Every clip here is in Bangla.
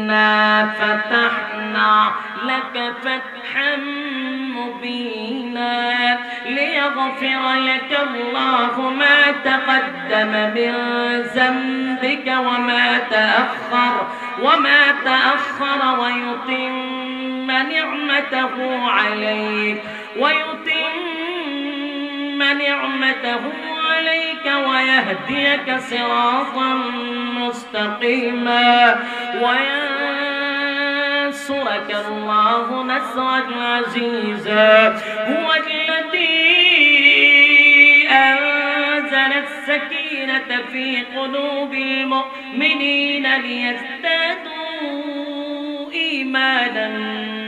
إنا فتحنا لك فتحا مبينا ليغفر لك الله ما تقدم من ذنبك وما تأخر ويتم نعمته عليك ويهديك صراطا مستقيما وينصرك الله نصرا عزيزا هو الذي أنزل السكينة في قلوب المؤمنين ليزدادوا إيمانا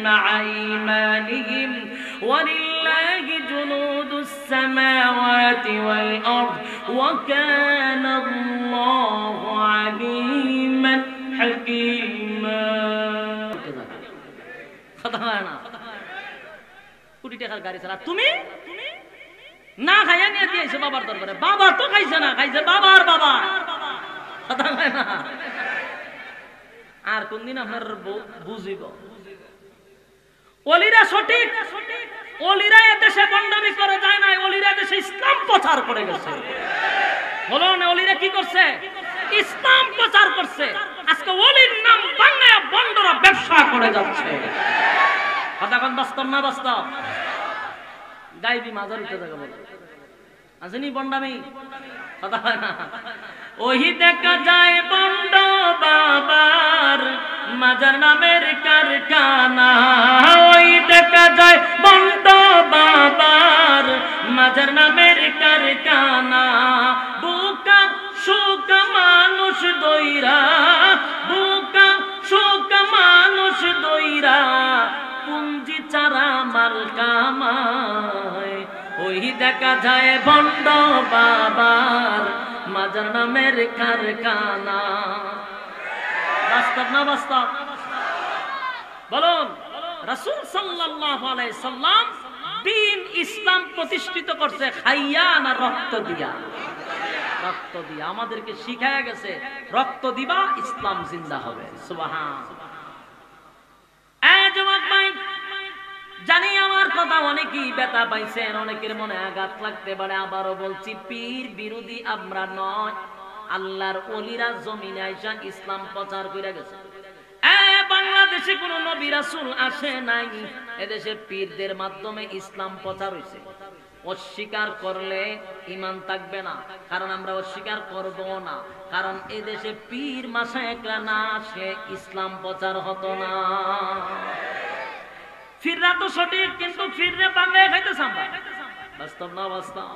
مع إيمانهم ولله جنود السماوات والأرض وكان الله عليما حكيما কোটি টাকার গাড়ি ছাড়া তুমি না খাইয়া নিয়ে দিয়েছে বাবার দরবারে বাবা তো খাইছে না খাইছে বাবার বাবা কথা হয় না আর কোনদিন আপনার বুঝিব ওলিরা সঠিক ওলিরা এদেশে বন্ডামি করে যায় না ওলিরা এদেশে ইসলাম প্রচার করে গেছে বলো না ওলিরা কি করছে ইসলাম প্রচার করছে আজকে ওলির নাম বাংলায় বন্ডরা ব্যবসা করে যাচ্ছে কথা কোন বাস্তব না বাস্তব গাইবি মাজারিতে জায়গা বলে আসেনি বন্ডামি কথা হয় না ওহি দেখা যায় বন্ড বাবার মাজার নামের কারখানা ওই দেখা যায় বন্ড বাবার মাজার নামের কারখানা বুকা সুকা মানুষ দইরা বুকা সুকা মানুষ দইরা পুঞ্জি চারা মাল কামায় ওই দেখা যায় বন্ড বাবার মাজার নামের কারখানা বাস্তব না বাস্তব বলুন রাসূল সাল্লাল্লাহু আলাইহি সাল্লাম দ্বীন ইসলাম প্রতিষ্ঠিত করছে খাইয়া না রক্ত দিয়া রক্ত দিয়া আমাদেরকে শিখায়া গেছে রক্ত দিবা ইসলাম জিন্দা হবে সুবহানাল্লাহ এই যুবক ভাই জানি আমার কথা অনেকেই ব্যথা পাইছেন অনেকের মনে আঘাত লাগতে পারে আবারও বলছি পীর বিরোধী আমরা নয় আল্লাহর ওলিরা জমিনে আইসা ইসলাম প্রচার করে গেছে বাংলাদেশে কোন নবী রাসূল আসে নাই এদেশে পীরদের মাধ্যমে ইসলাম প্রচার হইছে অস্বীকার করলে ঈমান থাকবে না কারণ আমরা অস্বীকার করব না কারণ এদেশে পীর মাশায়েখরা না আসে ইসলাম প্রচার হতো না ফিররা তো সঠিক কিন্তু ফিররে বাংলায় খাইতেছ আমরা বাস্তব না বাস্তব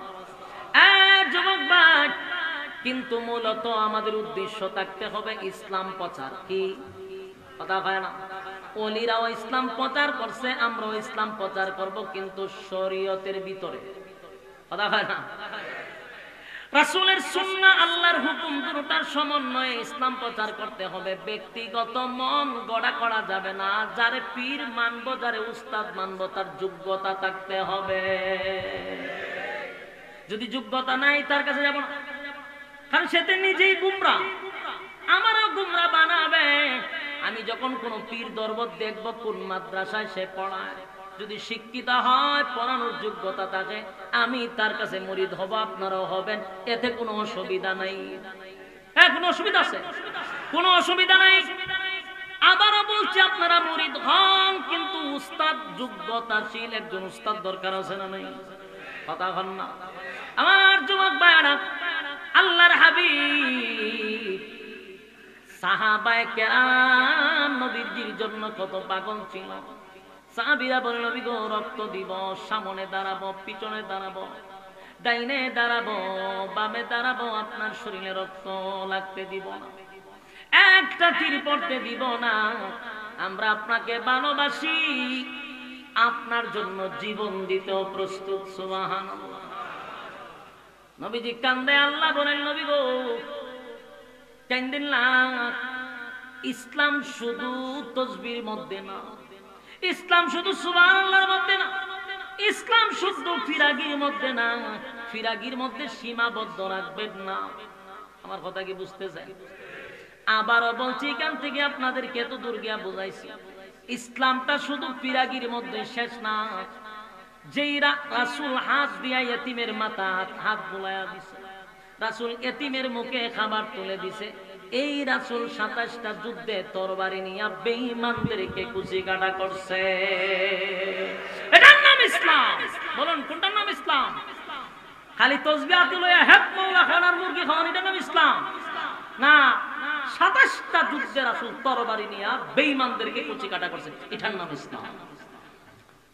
যুবক ভাই কিন্তু মূলত আমাদের উদ্দেশ্য থাকতে হবে ইসলাম প্রচার কি কথা হয় না ওলিরাও ইসলাম প্রচার করছে আমরাও ইসলাম প্রচার করব কিন্তু শরীয়তের ভিতরে কথা হয় না রাসূলের সুন্নাহ আল্লাহর হুকুম দুটোর সমন্বয়ে ইসলাম প্রচার করতে হবে ব্যক্তিগত মন গড়া করা যাবে না যারে পীর মানব যারে উস্তাদ মানব তার যোগ্যতা থাকতে হবে যদি যোগ্যতা নাই তার কাছে যাব না কারণ সে তো নিজেই গুমরা আমারও গুমরা বানাবে আমি যখন কোন পীর দরবার দেখব কোন মাদ্রাসায় সে পড়ায় যদি শিক্ষিত হয় পড়ানোর যোগ্যতা থাকে আমি তার কাছে মুরিদ হব আপনারাও হবেন এতে কোনো অসুবিধা নাই কোনো অসুবিধা আছে কোনো অসুবিধা নাই আবারও বলছি আপনারা মুরিদ হন কিন্তু উস্তাদ যোগ্যতাশীল একজন উস্তাদ দরকার আছে না নাই কথা হন না আমার যুবক ভাইরা আল্লাহর হাবিব সাহাবায়ে কেরাম নবীর জন্য কত পাগল ছিল সাহাবীরা বলে নবী গো রক্ত দিব সামনে দাঁড়াবো পিছনে দাঁড়াবো ডাইনে দাঁড়াবো বামে দাঁড়াবো আপনার শরীরে রক্ত লাগতে দিব না একটা তীর পড়তে দিব না আমরা আপনাকে ভালোবাসি আপনার জন্য জীবন দিতেও প্রস্তুত সুবহানাল্লাহ নবীজি কান্দে আল্লাহ বলেন নবী গো কান্দেন না ইসলাম শুধু তাসবির মধ্যে না ইসলাম শুধু সুবহানাল্লাহর মধ্যে না ইসলাম শুধু ফিরাগির মধ্যে না ফিরাগির মধ্যে সীমাবদ্ধ রাখবেন না আমার কথা কি বুঝতে চাই আবারও বলছি, এখান থেকে আপনাদেরকে এত দূর গিয়া বুঝাইছি, ইসলামটা শুধু পিরাগির মধ্যে শেষ না। যেই রাসূল হাত দিয়া ইতিমের মাথা হাত বুলাইয়া দিছে, রাসূল ইতিমের মুখে খাবার তুলে দিছে, এই রাসূল 27টা যুদ্ধে তরবারি নিয়ে বেঈমানদেরকে কুচি কাটা করছে। এটার নাম ইসলাম। বলুন কোনটার নাম ইসলাম? খালি তাসবিহ লইয়া হেপ মাওলা খানার মুরগি খাওয়ান, এটার নাম ইসলাম না। 27টা যুদ্ধে রাসূল তরবারি নিয়ে বেঈমানদেরকে কুচি কাটা করছে, এটার নাম ইসলাম।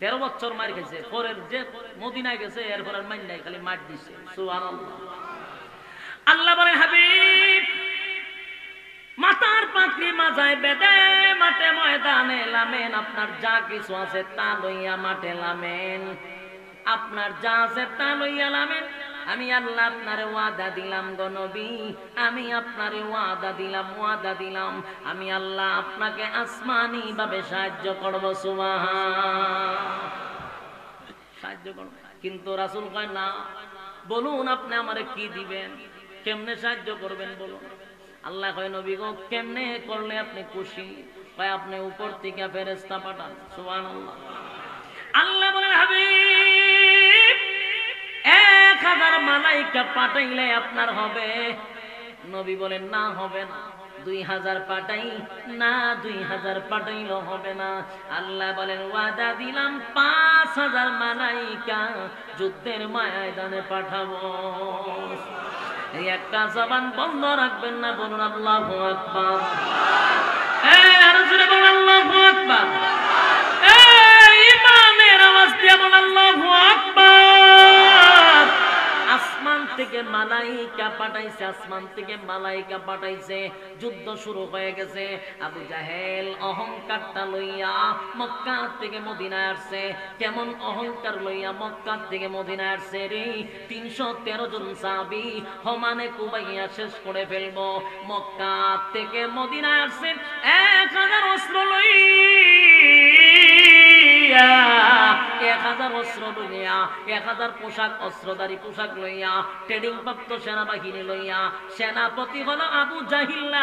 13 বছর মার খেয়েছে, পরের যে মদিনায় গেছে এরপর আর মাইন নাই, খালি মার দিছে। সুবহানাল্লাহ। আল্লাহ বলেন, হাবিব মাথার পাখি মাজায় বেদে মাঠে ময়দানে লামেন, আপনার যা কিছু আছে তা লইয়া মাঠে লামেন, আপনার যা আছে তা লইয়া লামেন। আমি আল্লাহ আপনারে ওয়াদা দিলাম গো নবী, আমি আপনারে ওয়াদা দিলাম, আমি আল্লাহ আপনাকে আসমানি ভাবে সাহায্য করব। সুবহান, সাহায্য করব। কিন্তু রাসূল কয় না, বলুন আপনি আমারে কি দিবেন, কেমনে সাহায্য করবেন বলুন। আল্লাহ কয়, নবী গো কেমনে করলে আপনি খুশি? কয় আপনি উপর থেকে ফেরেশতা পাঠান। সুবহানাল্লাহ। আল্লাহ বলেন, হাবিব 1000 মালাইকা পাঠাইলে আপনার হবে। নবী বলেন, না হবে না। 2000 পাঠাই না, 2000 পাঠাইলেও হবে না। আল্লাহ বলেন, ওয়াদা দিলাম 5000 মালাইকা যুদ্ধের ময়দানে পাঠাবো। এই একটা জবান বন্ধ রাখবেন না, বলুন আল্লাহু আকবার। আর জোরে বলুন আল্লাহু আকবার। ইমানের আওয়াজ দিয়ে বলুন আল্লাহু আকবার। আসমান থেকে মালাইকা পাঠাইছে, আসমান থেকে মালাইকা পাঠাইছে। যুদ্ধ শুরু হয়ে গেছে। আবু জাহেল অহংকারটা লইয়া মক্কা থেকে মদিনায় আসছে। কেমন অহংকার লইয়া মক্কা থেকে মদিনায় আসছে রে! 313 জন সাহাবী সমানে কুবাইয়া শেষ করে ফেলবো। মক্কা থেকে মদিনায় আসছে 1000 অস্ত্র লইয়া, 1000 অস্ত্র লইয়া, 1000 পোশাক, অস্ত্রধারী পোশাক লইয়া, ট্রেনিং প্রাপ্ত সেনাবাহিনী লইয়া। সেনাপতি হলো আবু জাহিল,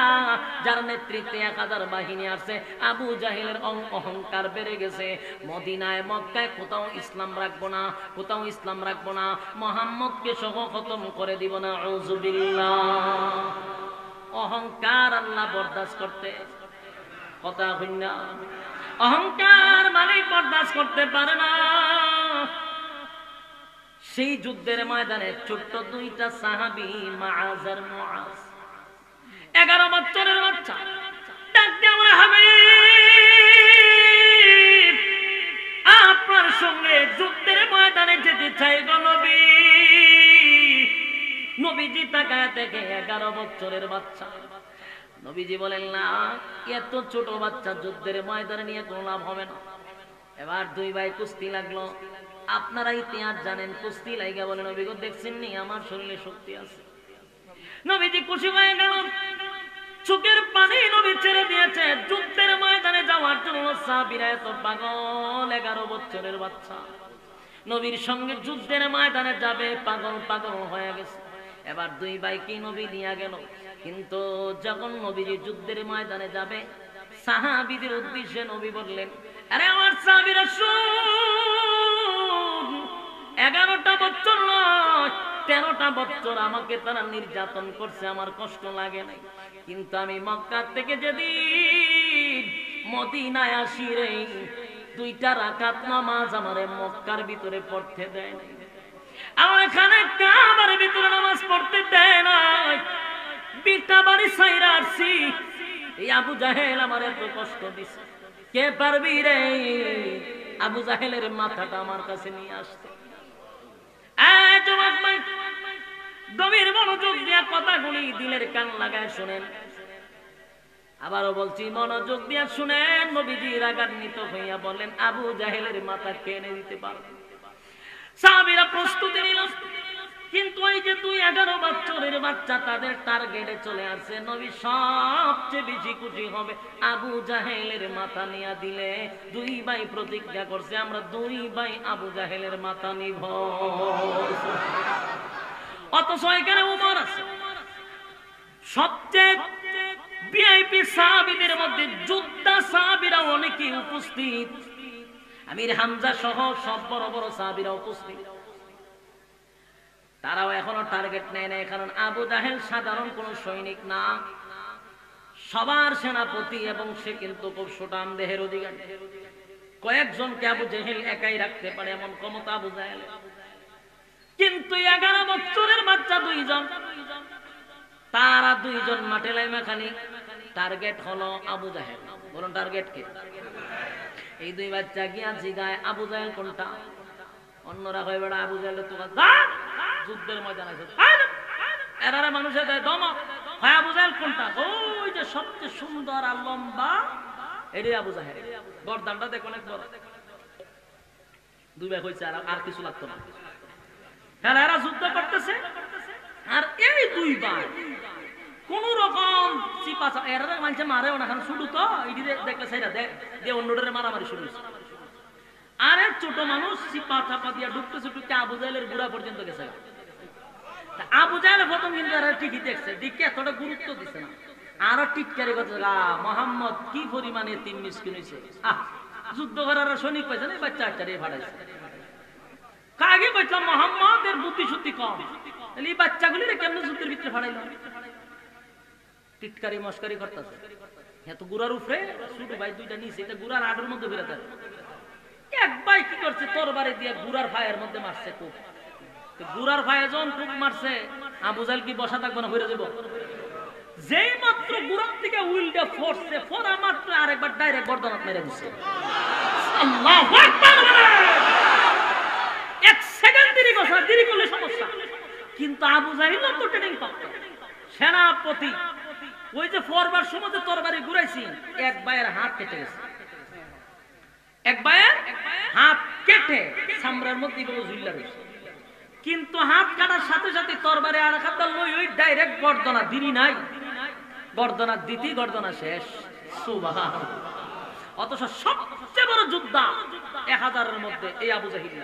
যার নেতৃত্বে 1000 বাহিনী আছে। আবু জাহিলের অহংকার বেড়ে গেছে। মদিনায় মক্কায় কোথাও ইসলাম রাখবো না, কোথাও ইসলাম রাখবো না, মুহাম্মদকে সহ খতম করে দিব না। আউযুবিল্লাহ। অহংকার আল্লাহ বরদাস্ত করতে, কথা হই না, অহংকার মালিক বরদাস্ত করতে পারে না। সেই যুদ্ধের ময়দানে ছোট্ট 2টা সাহাবী, মুআজ আর মুআজ, 11 বছরের বাচ্চা, ডাক দিয়ে বলে, হাবিব আপনার সঙ্গে যুদ্ধের ময়দানে যেতে চাই গো নবী। নবীজি তাকায় দেখে 11 বছরের বাচ্চা। নবীজি বলেন, না, এত ছোট বাচ্চা যুদ্ধের ময়দানে নিয়ে কোনো লাভ হবে না। এবার 2 ভাই কুস্তি লাগলো। আপনারা ইতিহাস জানেন, কুস্তি লাগা বলে, নবী গো দেখছেন নি আমার শরীরে শক্তি আছে। নবীজি খুশি হয়ে গেল, চোখের পানি নবী ছেড়ে দিয়েছে। যুদ্ধের ময়দানে যাওয়ার জন্য সাহাবীরা এত পাগল। 11 বছরের বাচ্চা নবীর সঙ্গে যুদ্ধের ময়দানে যাবে, পাগল পাগল হয়ে গেছে। এবার 2 ভাইকে নবী নিয়ে গেল। কিন্তু যখন নবীজি যুদ্ধের ময়দানে যাবে, সাহাবীদের উদ্দেশ্যে নবী বললেন, আরে আমার সাহাবীরা শুন, 11টা বছর নয় 13টা বছর আমাকে তারা নির্যাতন করছে, আমার কষ্ট লাগে নাই। কিন্তু আমি মক্কা থেকে যেদিন মদিনায় আসি রে, 2টা রাকাত নামাজ আমারে মক্কার ভিতরে পড়তে দেয় নাই, আমার এখানে কাবার ভিতরে নামাজ পড়তে দেয় নাই। বিটা বাড়ি ছাইরা আসছি, এই আবু জাহেল আমার এত কষ্ট দিছে। কে পারবি রে আবু জাহেলের মাথাটা আমার কাছে নিয়ে আসতে? গভীর মনোযোগ দিয়া কথাগুলি দিলের কান লাগায় শুনেন। আবারও বলছি, মনোযোগ দিয়া শুনেন। নবীজি রাগান্বিত হইয়া বলেন, আবু জাহেলের মাথা কেনে দিতে পারবে? সাহাবীরা প্রস্তুতি নিল। কিন্তু এই যে 11 বছরের বাচ্চা, তাদের টার্গেটে চলে আসছে। নবী সবচেয়ে বেশি খুশি হবে আবু জাহেলের মাথা নিয়ে দিলে। 2 ভাই প্রতিজ্ঞা করছে, আমরা 2 ভাই আবু জাহেলের মাথা নিব। অথচ এখানে উমর আছে, সবচেয়ে ভিআইপি সাহাবীদের মধ্যে যোদ্ধা সাহাবীরা অনেকে উপস্থিত, আমির হামজা সহ সব বড় বড় সাহাবীরা উপস্থিত। তারাও এখনো টার্গেট নেয় না, কারণ আবু জাহেল সাধারণ কোন সৈনিক না, সবার সেনাপতি, এবং সে কিন্তু খুব সুঠাম দেহের অধিকারী। কয়েকজনকে আবু জাহেল একাই রাখতে পারে এমন ক্ষমতা আবু জাহেল। কিন্তু 11 বছরের বাচ্চা দুইজন, তারা দুইজন মাঠে লাইমা খালি টার্গেট হলো আবু জাহেল। বলুন টার্গেট কে? এই দুই বাচ্চা গিয়া জিগায় আবু জাহেল কোনটা? অন্যরা কয় বেড়া আবু জাহেল তো যুদ্ধের ময়দান আছে, এরারে মানুষের দেয় দমক। হয় আবু জাহেল কোনটা? ওই যে সবচেয়ে সুন্দর আর লম্বা, এটাই আবু জাহেল। গর্দানটা দেখো অনেক বড়। দুই ভাই হয়েছে, আর কিছু লাগতো না। হ্যাঁ, এরা যুদ্ধ করতেছে, আর এই দুই ভাই কোন রকম চিপা এরা মানুষে মারেও না, কারণ শুধু তো এই দেখলে সেটা দে অন্যদের মারামারি শুরু হয়েছে। আর এক ছোট মানুষ চিপা চাপা দিয়া ঢুকতেছে, ঢুকতে আবু জাহেলের গুড়া পর্যন্ত গেছে। আবু জাহেল প্রথম কিন্তু এরা ঠিকই দেখছে, দিকে এতটা গুরুত্ব দিচ্ছে না। আরো টিটকারি কথা, মোহাম্মদ কি পরিমাণে তিন মিসকিন হয়েছে, যুদ্ধ করার সৈনিক পাইছে না, বাচ্চা বাচ্চারে ফাটাইছে। কাগে বললাম মোহাম্মদের বুদ্ধি শুদ্ধি কম, এই বাচ্চাগুলি কেমন যুদ্ধের ভিতরে ফাটাইল? টিটকারি মস্কারি করতেছে। এত গুড়ার উপরে ছোট ভাই দুইটা নিচে, এটা গুড়ার আডের মধ্যে বেরোতে থাকে। এক ভাই কি করছে, তরবারি দিয়ে গুড়ার ফায়ের মধ্যে মারছে খুব। গুড়ার ফায়ে যখন খুব মারছে, আবু জাহেল কি বসা থাকবে না, হয়ে যাব। যেই মাত্র গুড়ার থেকে উইলটা ফোরছে, ফোরা মাত্র আরেকবার ডাইরেক্ট গর্দনাত মেরে দিচ্ছে। আল্লাহু আকবার। এক সেকেন্ড দেরি করলে সমস্যা। কিন্তু আবু জাহেল তো ট্রেনিং পাচ্ছে, সেনাপতি। ওই যে ফরবার সময় তরবারি ঘুরাইছি, এক ভাইয়ের হাত কেটে গেছে। এক ভাইয়ের হাত কেটে সামরার মধ্যে ঝুল্লা রয়েছে। কিন্তু হাত কাটার সাথে সাথে তরবারি আর হাত লই ওই ডাইরেক্ট গর্দনা, দেরি নাই, গর্দনা দিতি, গর্দনা শেষ। সুবহানাল্লাহ। অথচ সবচেয়ে বড় যোদ্ধা 1000-এর মধ্যে এই আবু জাহেল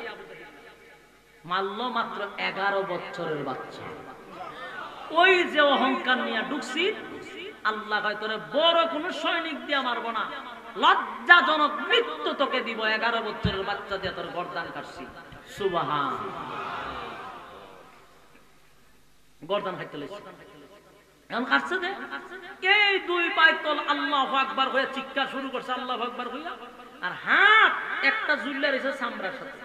মারল মাত্র 11 বছরের বাচ্চা। ওই যে অহংকার নিয়ে ঢুকছি, আল্লাহ কয় তোরে বড় কোন সৈনিক দিয়ে মারবো না, লজ্জাজনক মৃত্যু তোকে দিব, 11 বছরের বাচ্চা দিয়ে তোর গর্দান কাটছি। সুবহানাল্লাহ। গর্দান খাইতে লাগছে, এখন কাটছে যে এই দুই পাই তল আল্লাহু আকবার হয়ে চিৎকার শুরু করছে, আল্লাহু আকবার হইয়া, আর হাত একটা ঝুল্লা রয়েছে চামড়ার সাথে।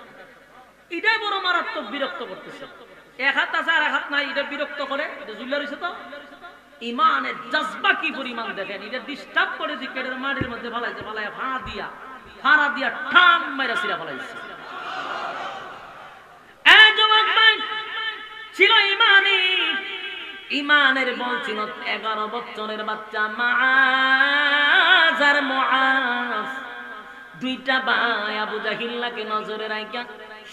এটাই বড় মারাত্মক বিরক্ত করতেছে। এক হাত আছে আর এক হাত নাই, এটা বিরক্ত করে। এটা ঝুল্লা রয়েছে তো ইমানের জজবা কি পরিমাণ দেখেন। এটা ডিস্টার্ব করে যে কেটের মাটির মধ্যে ফালাইছে, ফালাই ফাড়া দিয়া ঠাম মাইরা সিরা ফালাইছে। এই যুবক ভাই ছিল ইমানি, ইমানের বল ছিল। 11 বছরের বাচ্চা মুআজ আর মুআজ, দুইটা ভাই আবু জাহিলকে নজরে রাখা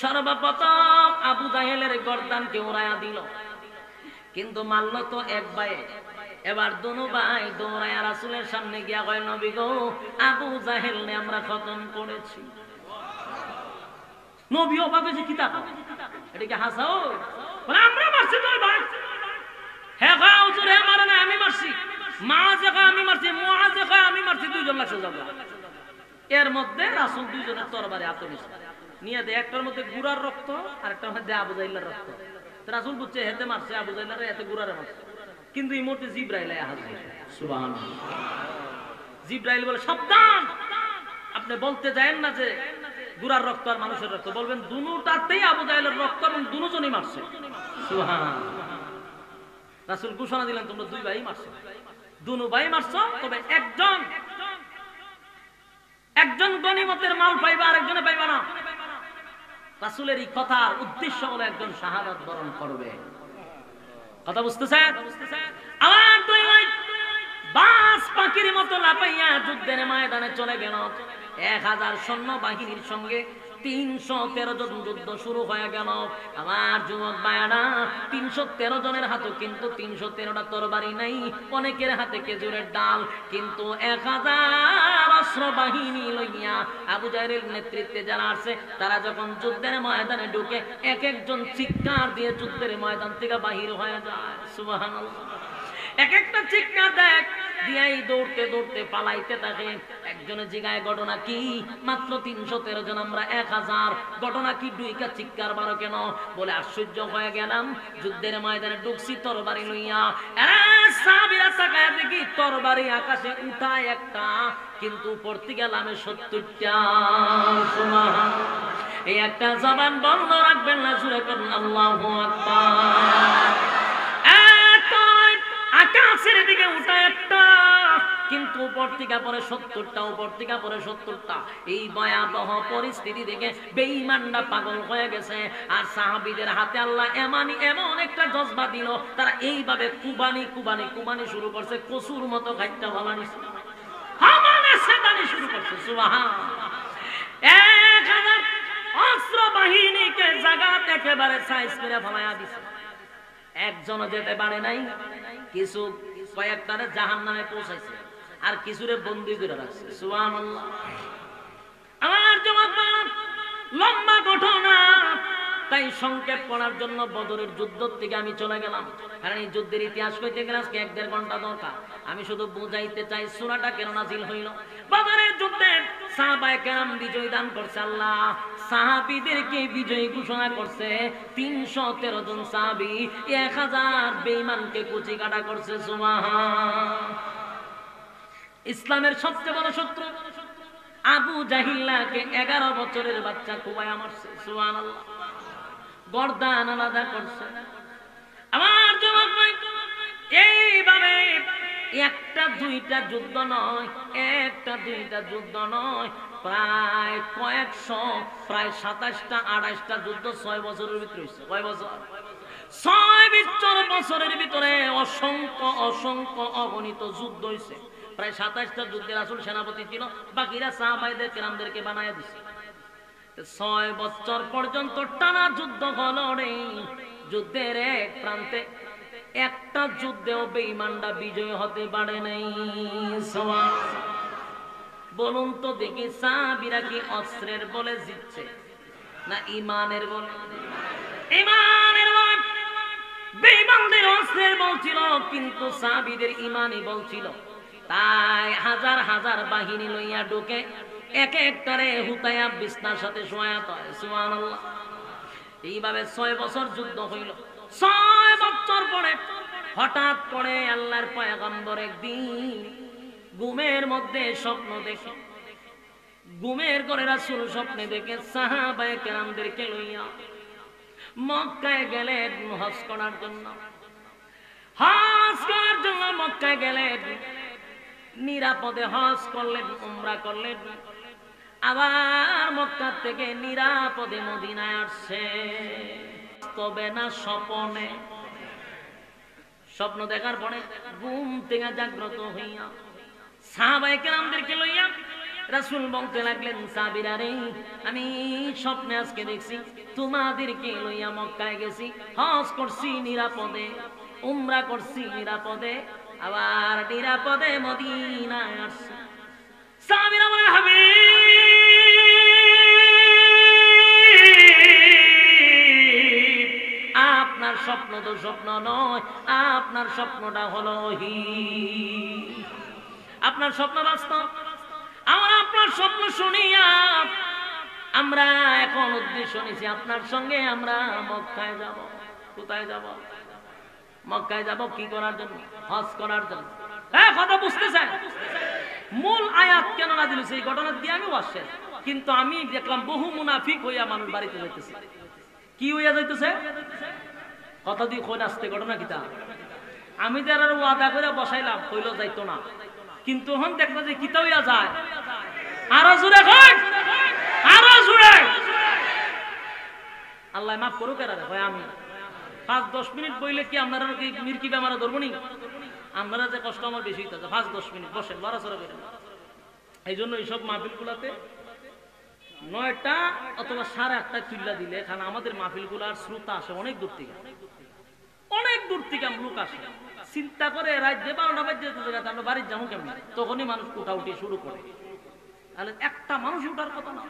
সর্বপ্রথম আবু জাহেলের গর্দানকে উড়াইয়া দিল। কিন্তু মারল তো এক ভাই। এবার দুনো ভাই দৌড়ায় রাসূলের সামনে গিয়া কয়, নবী গো, আবু জাহেল নে আমরা খতম করেছি। নবী অবাক হয়েছে, কি তাকো এটা কি হাসাও? বলে আমরা মারছি তোর ভাই। হ্যাঁ গা হুজুর, হ্যাঁ মারে না, আমি মারছি। মাঝে গা আমি মারছি, মুআজে গা আমি মারছি, দুইজন লাগছে জগা। এর মধ্যে রাসূল দুইজনের তরবারি হাতে নিয়ে দেয়, একটার মধ্যে গুড়ার রক্ত আর একটার মধ্যে আবু জাহেলের রক্ত। রাসূল বুঝছে হেতে মারছে আবু জাহেলের, এতে গুড়ারে মারছে। কিন্তু এই মুহূর্তে জিবরাইল হাজির। সুবহানাল্লাহ। জিবরাইল বলে, সাবধান, আপনি বলতে যায়েন না যে গুড়ার রক্ত আর মানুষের রক্ত, বলবেন দুটাতেই আবু জাহেলের রক্ত এবং দুজনই মারছে। সুবহানাল্লাহ। রাসূল ঘোষণা দিলেন, তোমরা দুই ভাই মারছো, দুনো ভাই মারছো, তবে একজন গনিমতের মাল পাইবা, আরেকজনে পাইবা না। রাসূলের এই কথার উদ্দেশ্য হলো একজন শাহাদাত বরণ করবে। কথা বুঝতেছেন? আমার দুই ভাই বাস পাখির মতো লাফাইয়া যুদ্ধের ময়দানে চলে গেল। 1000 সৈন্য বাহিনীর সঙ্গে 313 জন যুদ্ধ শুরু হয়ে গেল। আমার যুবক ভাইরা, 313 জনের হাতে কিন্তু 313টা তরবারি নাই, অনেকের হাতে খেজুরের ডাল। কিন্তু 1000 অস্ত্র বাহিনী লইয়া আবু জাহেলের নেতৃত্বে যারা আছে, তারা যখন যুদ্ধের ময়দানে ঢুকে এক একজন চিৎকার দিয়ে যুদ্ধের ময়দান থেকে বাহির হয়ে যায়। সুবহানাল্লাহ। এক একটা চিৎকার দেখ দিয়াই দৌড়তে দৌড়তে পালাইতে থাকে। একজনে জিগায় ঘটনা কি? মাত্র 313 জন, আমরা 1000। ঘটনা কি? ডুইকা চিৎকার বারো কেন? বলে আশ্চর্য হয়ে গেলাম, যুদ্ধের ময়দানে ঢুকছি তরবারি লইয়া, সাহাবীরা তাকায় দেখি তরবারি আকাশে উঠায় একটা, কিন্তু পড়তে গেলাম 70টা। সুবহানাল্লাহ। এই একটা জবান বন্ধ রাখবেন না, জোরে করুন আল্লাহু আকবার। আকাশের দিকে উঠা একটা, কিন্তু উপর থেকে পরে 70টা, উপর থেকে পরে 70টা। এই ভয়াবহ পরিস্থিতি দেখে বেঈমানরা পাগল হয়ে গেছে। আর সাহাবীদের হাতে আল্লাহ এমন একটা জজবা দিল, তারা এইভাবে কুবানি শুরু করছে, কসুর মতো খাইটা ভালানি শুরু করছে। সুবহানাল্লাহ। 1000 অস্ত্র বাহিনীকে জাগাত একেবারে সাইজ করে ফালাইয়া দিছে। একজনও যেতে পারে নাই। কিছু কয়েকটারে জাহান্নামে পৌঁছাইছে, আর কিছুরে বন্দী করে রাখছে। সুবহানাল্লাহ। আমার যুবক, লম্বা ঘটনা, তাই সংক্ষেপ করার জন্য বদরের যুদ্ধ থেকে আমি চলে গেলাম। কারণ এই যুদ্ধের ইতিহাস কইতে গেলে আজকে 1-1.5 ঘন্টা দরকার। আমি শুধু বুঝাইতে চাই সূরাটা কেন নাযিল হইল। বদরের যুদ্ধে সাহাবায়ে কেরাম বিজয় দান করছে আল্লাহ, সাহাবীদেরকে বিজয়ী ঘোষণা করছে। 313 জন সাহাবী 1000 বেঈমানকে কুচি কাটা করছে। সুবহান। ইসলামের সবচেয়ে বড় শত্রু আবু জাহিল্লাকে 11 বছরের বাচ্চা কুবায়া মারছে। সুবহানাল্লাহ। গর্দান আলাদা করছে। আমার যুবক ভাই, এইভাবে একটা দুইটা যুদ্ধ নয়, প্রায় কয়েকশো, প্রায় 27টা 28টা যুদ্ধ 6 বছরের ভিতরে হয়েছে। কয় বছর? 6 বছরের ভিতরে অসংখ্য অগণিত যুদ্ধ হয়েছে। প্রায় 27টা যুদ্ধে রাসূল সেনাপতি ছিল, বাকিরা সাহাবায়ে কেরামদেরকে বানায়া দিছে। 6 বছর পর্যন্ত টানা যুদ্ধ হলো রে। যুদ্ধের এক প্রান্তে একটা যুদ্ধেও বেঈমানরা বিজয় হতে পারে নাই। বলুন তো দেখি, সাহাবীরা কি অস্ত্রের বলে জিতছে না ইমানের বলে? ইমানের বলে। বেঈমানদের অস্ত্রের বল ছিল, কিন্তু সাহাবীদের ইমানই বল ছিল। তাই হাজার হাজার বাহিনী লইয়া ঢুকে এক একটারে হুতায়া বিছনার সাথে শোয়াত হয়। সুবহানাল্লাহ। এইভাবে 6 বছর যুদ্ধ হইল। 6 বছর পরে হঠাৎ করে আল্লাহর পয়গম্বর একদিন ঘুমের মধ্যে স্বপ্ন দেখে, ঘুমের ঘরে রাসূল স্বপ্নে দেখে সাহাবায়ে কেরামদেরকে লইয়া মক্কায় গেলেন হজ করার জন্য। মক্কায় গেলেন, নিরাপদে হজ করলেন, উমরা করলেন, আবার মক্কা থেকে নিরাপদে মদিনায় আসছে। তবে না স্বপ্নে, স্বপ্ন দেখার পরে ঘুম থেকে জাগ্রত হইয়া সাহাবায়ে কেরামদেরকে লইয়া রাসূল বলতে লাগলেন, সাহাবীরা রে, আমি স্বপ্নে আজকে দেখছি তোমাদেরকে লইয়া মক্কায় গেছি, হজ করছি নিরাপদে, উমরা করছি নিরাপদে, আবার নিরাপদে মদিনায় আসছি। সাহাবীরা বলে, হাবিব, আপনার স্বপ্ন তো স্বপ্ন নয়, আপনার স্বপ্নটা হলো ওহী, আপনার স্বপ্ন বাস্তব। আমরা আপনার স্বপ্ন শুনিয়া আমরা এখন উদ্দেশ্য নিছি আপনার সঙ্গে আমরা মক্কায় যাব। কোথায় যাব? মক্কায় যাব কি করার জন্য? হজ করার জন্য। কথা বুঝতেছেন? মূল আয়াত কেন নাযিল হইছে এই ঘটনা দিয়ে আমি আসছে, কিন্তু আমি দেখলাম বহু মুনাফিক হইয়া মানুষ বাড়িতে যাইতেছে। কি হইয়া যাইতেছে? কথা দিয়ে কই আসতে ঘটনা কিটা? আমি যারা ওয়াদা করে বসাইলাম কইল যাইতো না, কিন্তু এখন দেখলো যে কিতা হইয়া যায়। আরো জোরে কই, আরো জোরে। আল্লাহ মাফ করুক, এরা হয় আমি 5-10 মিনিট বইলে কি আপনারা কি মির্কি বেমারা ধরবো নি? আপনারা যে কষ্ট আমার বেশি হইতেছে। 5-10 মিনিট বসেন, লড়াচড়া করেন। এই জন্য এইসব মাহফিল গুলাতে 9টা অথবা 8:30টায় তুল্লা দিলে, কারণ আমাদের মাহফিল গুলার শ্রোতা আসে অনেক দূর থেকে, অনেক দূর থেকে লোক আসে। চিন্তা করে রাত 12টা বাজে আমরা বাড়ির যাবো কেমন, তখনই মানুষ উঠাউঠি শুরু করে। তাহলে একটা মানুষ উঠার কথা না,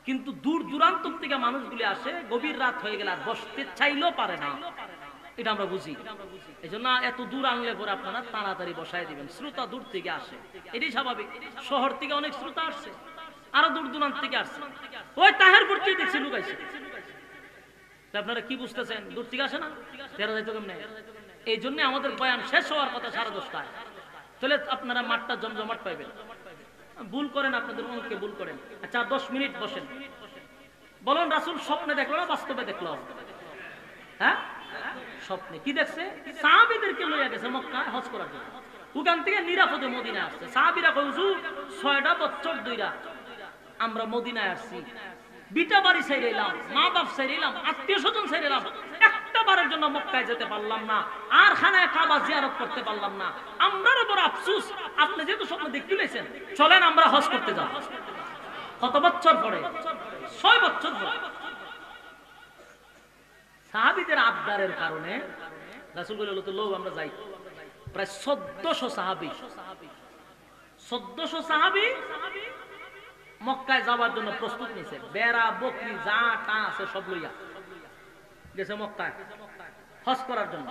কিন্তু দূর দূরান্ত থেকে মানুষগুলি আসে। গভীর রাত হয়ে গেলে আর বসতে চাইলেও পারে না, এটা আমরা বুঝি। এই জন্য এত দূর আনলে পরে আপনারা তাড়াতাড়ি বসায় দিবেন, শ্রোতা দূর থেকে আসে, এটাই স্বাভাবিক। শহর থেকে অনেক শ্রোতা আসছে, আরো দূর দূরান্ত থেকে আসছে, ওই তাহেরপুর থেকে দেখছি লুকাইছে। আপনারা কি বুঝতেছেন? দূর থেকে আসে না, তেরা যাইতো কেমনে? এই জন্য আমাদের বয়ান শেষ হওয়ার কথা 10:30টায়, তাহলে আপনারা মাঠটা জমজমাট পাইবেন। ভুল করেন, আপনাদের অনেকে ভুল করেন। আচ্ছা 10 মিনিট বসেন, বলুন রাসূল স্বপ্নে দেখলো না বাস্তবে দেখলো? হ্যাঁ, স্বপ্নে। কি দেখছে? সাহাবীদেরকে লইয়া গেছে মক্কায় হজ করার জন্য, ওখান থেকে নিরাপদে মদিনায় আসছে। সাহাবীরা কয় হুজুর 6টা বছর ধইরা আমরা মদিনায় আসছি, বিটা বাড়ি ছেড়ে এলাম, মা বাপ ছেড়ে এলাম, আত্মীয় স্বজন ছেড়ে এলাম, একটা বারের জন্য মক্কায় যেতে পারলাম না, আর খানায় কাবা জিয়ারত করতে পারলাম না। আমরার বড় আফসোস, আপনি যেহেতু স্বপ্ন দেখতে লইছেন, চলেন আমরা হজ করতে যাব। কত বছর পরে? 6 বছর পরে। সাহাবীদের আবদারের কারণে রাসূল বলল তো লোক আমরা যাই। প্রায় 1400 সাহাবী, 1400 সাহাবী মক্কায় যাওয়ার জন্য প্রস্তুত নিছে। বেড়া বকরি যা টা আছে সব লইয়া গেছে মক্কায় হজ করার জন্য।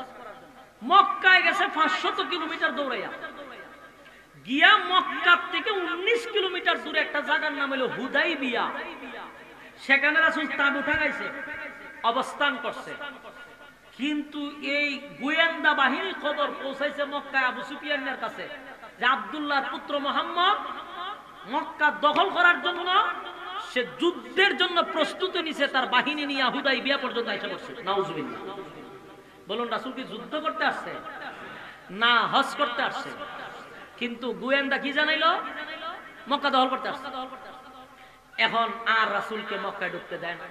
মক্কায় গেছে 500 কিলোমিটার দৌড়াইয়া গিয়া, মক্কা থেকে 19 কিলোমিটার দূরে একটা জায়গার নাম হলো হুদাইবিয়া। সেখানে রাসূল তাঁবু টাঙাইছে, অবস্থান করছে। কিন্তু এই গোয়েন্দা বাহিনী খবর পৌঁছাইছে মক্কায় আবু সুফিয়ানের কাছে যে আব্দুল্লাহর পুত্র মুহাম্মদ মক্কা দখল করার জন্য সে যুদ্ধের জন্য প্রস্তুতি নিছে, তার বাহিনী নিয়ে হুদাইবিয়া পর্যন্ত এসে পড়ছে। নাউজুবিল্লাহ। বলুন রাসূল কি যুদ্ধ করতে আসছে না হজ করতে আসছে? কিন্তু গোয়েন্দা কি জানাইলো? মক্কা দখল করতে আসছে। এখন আর রাসূলকে মক্কায় ঢুকতে দেয় না।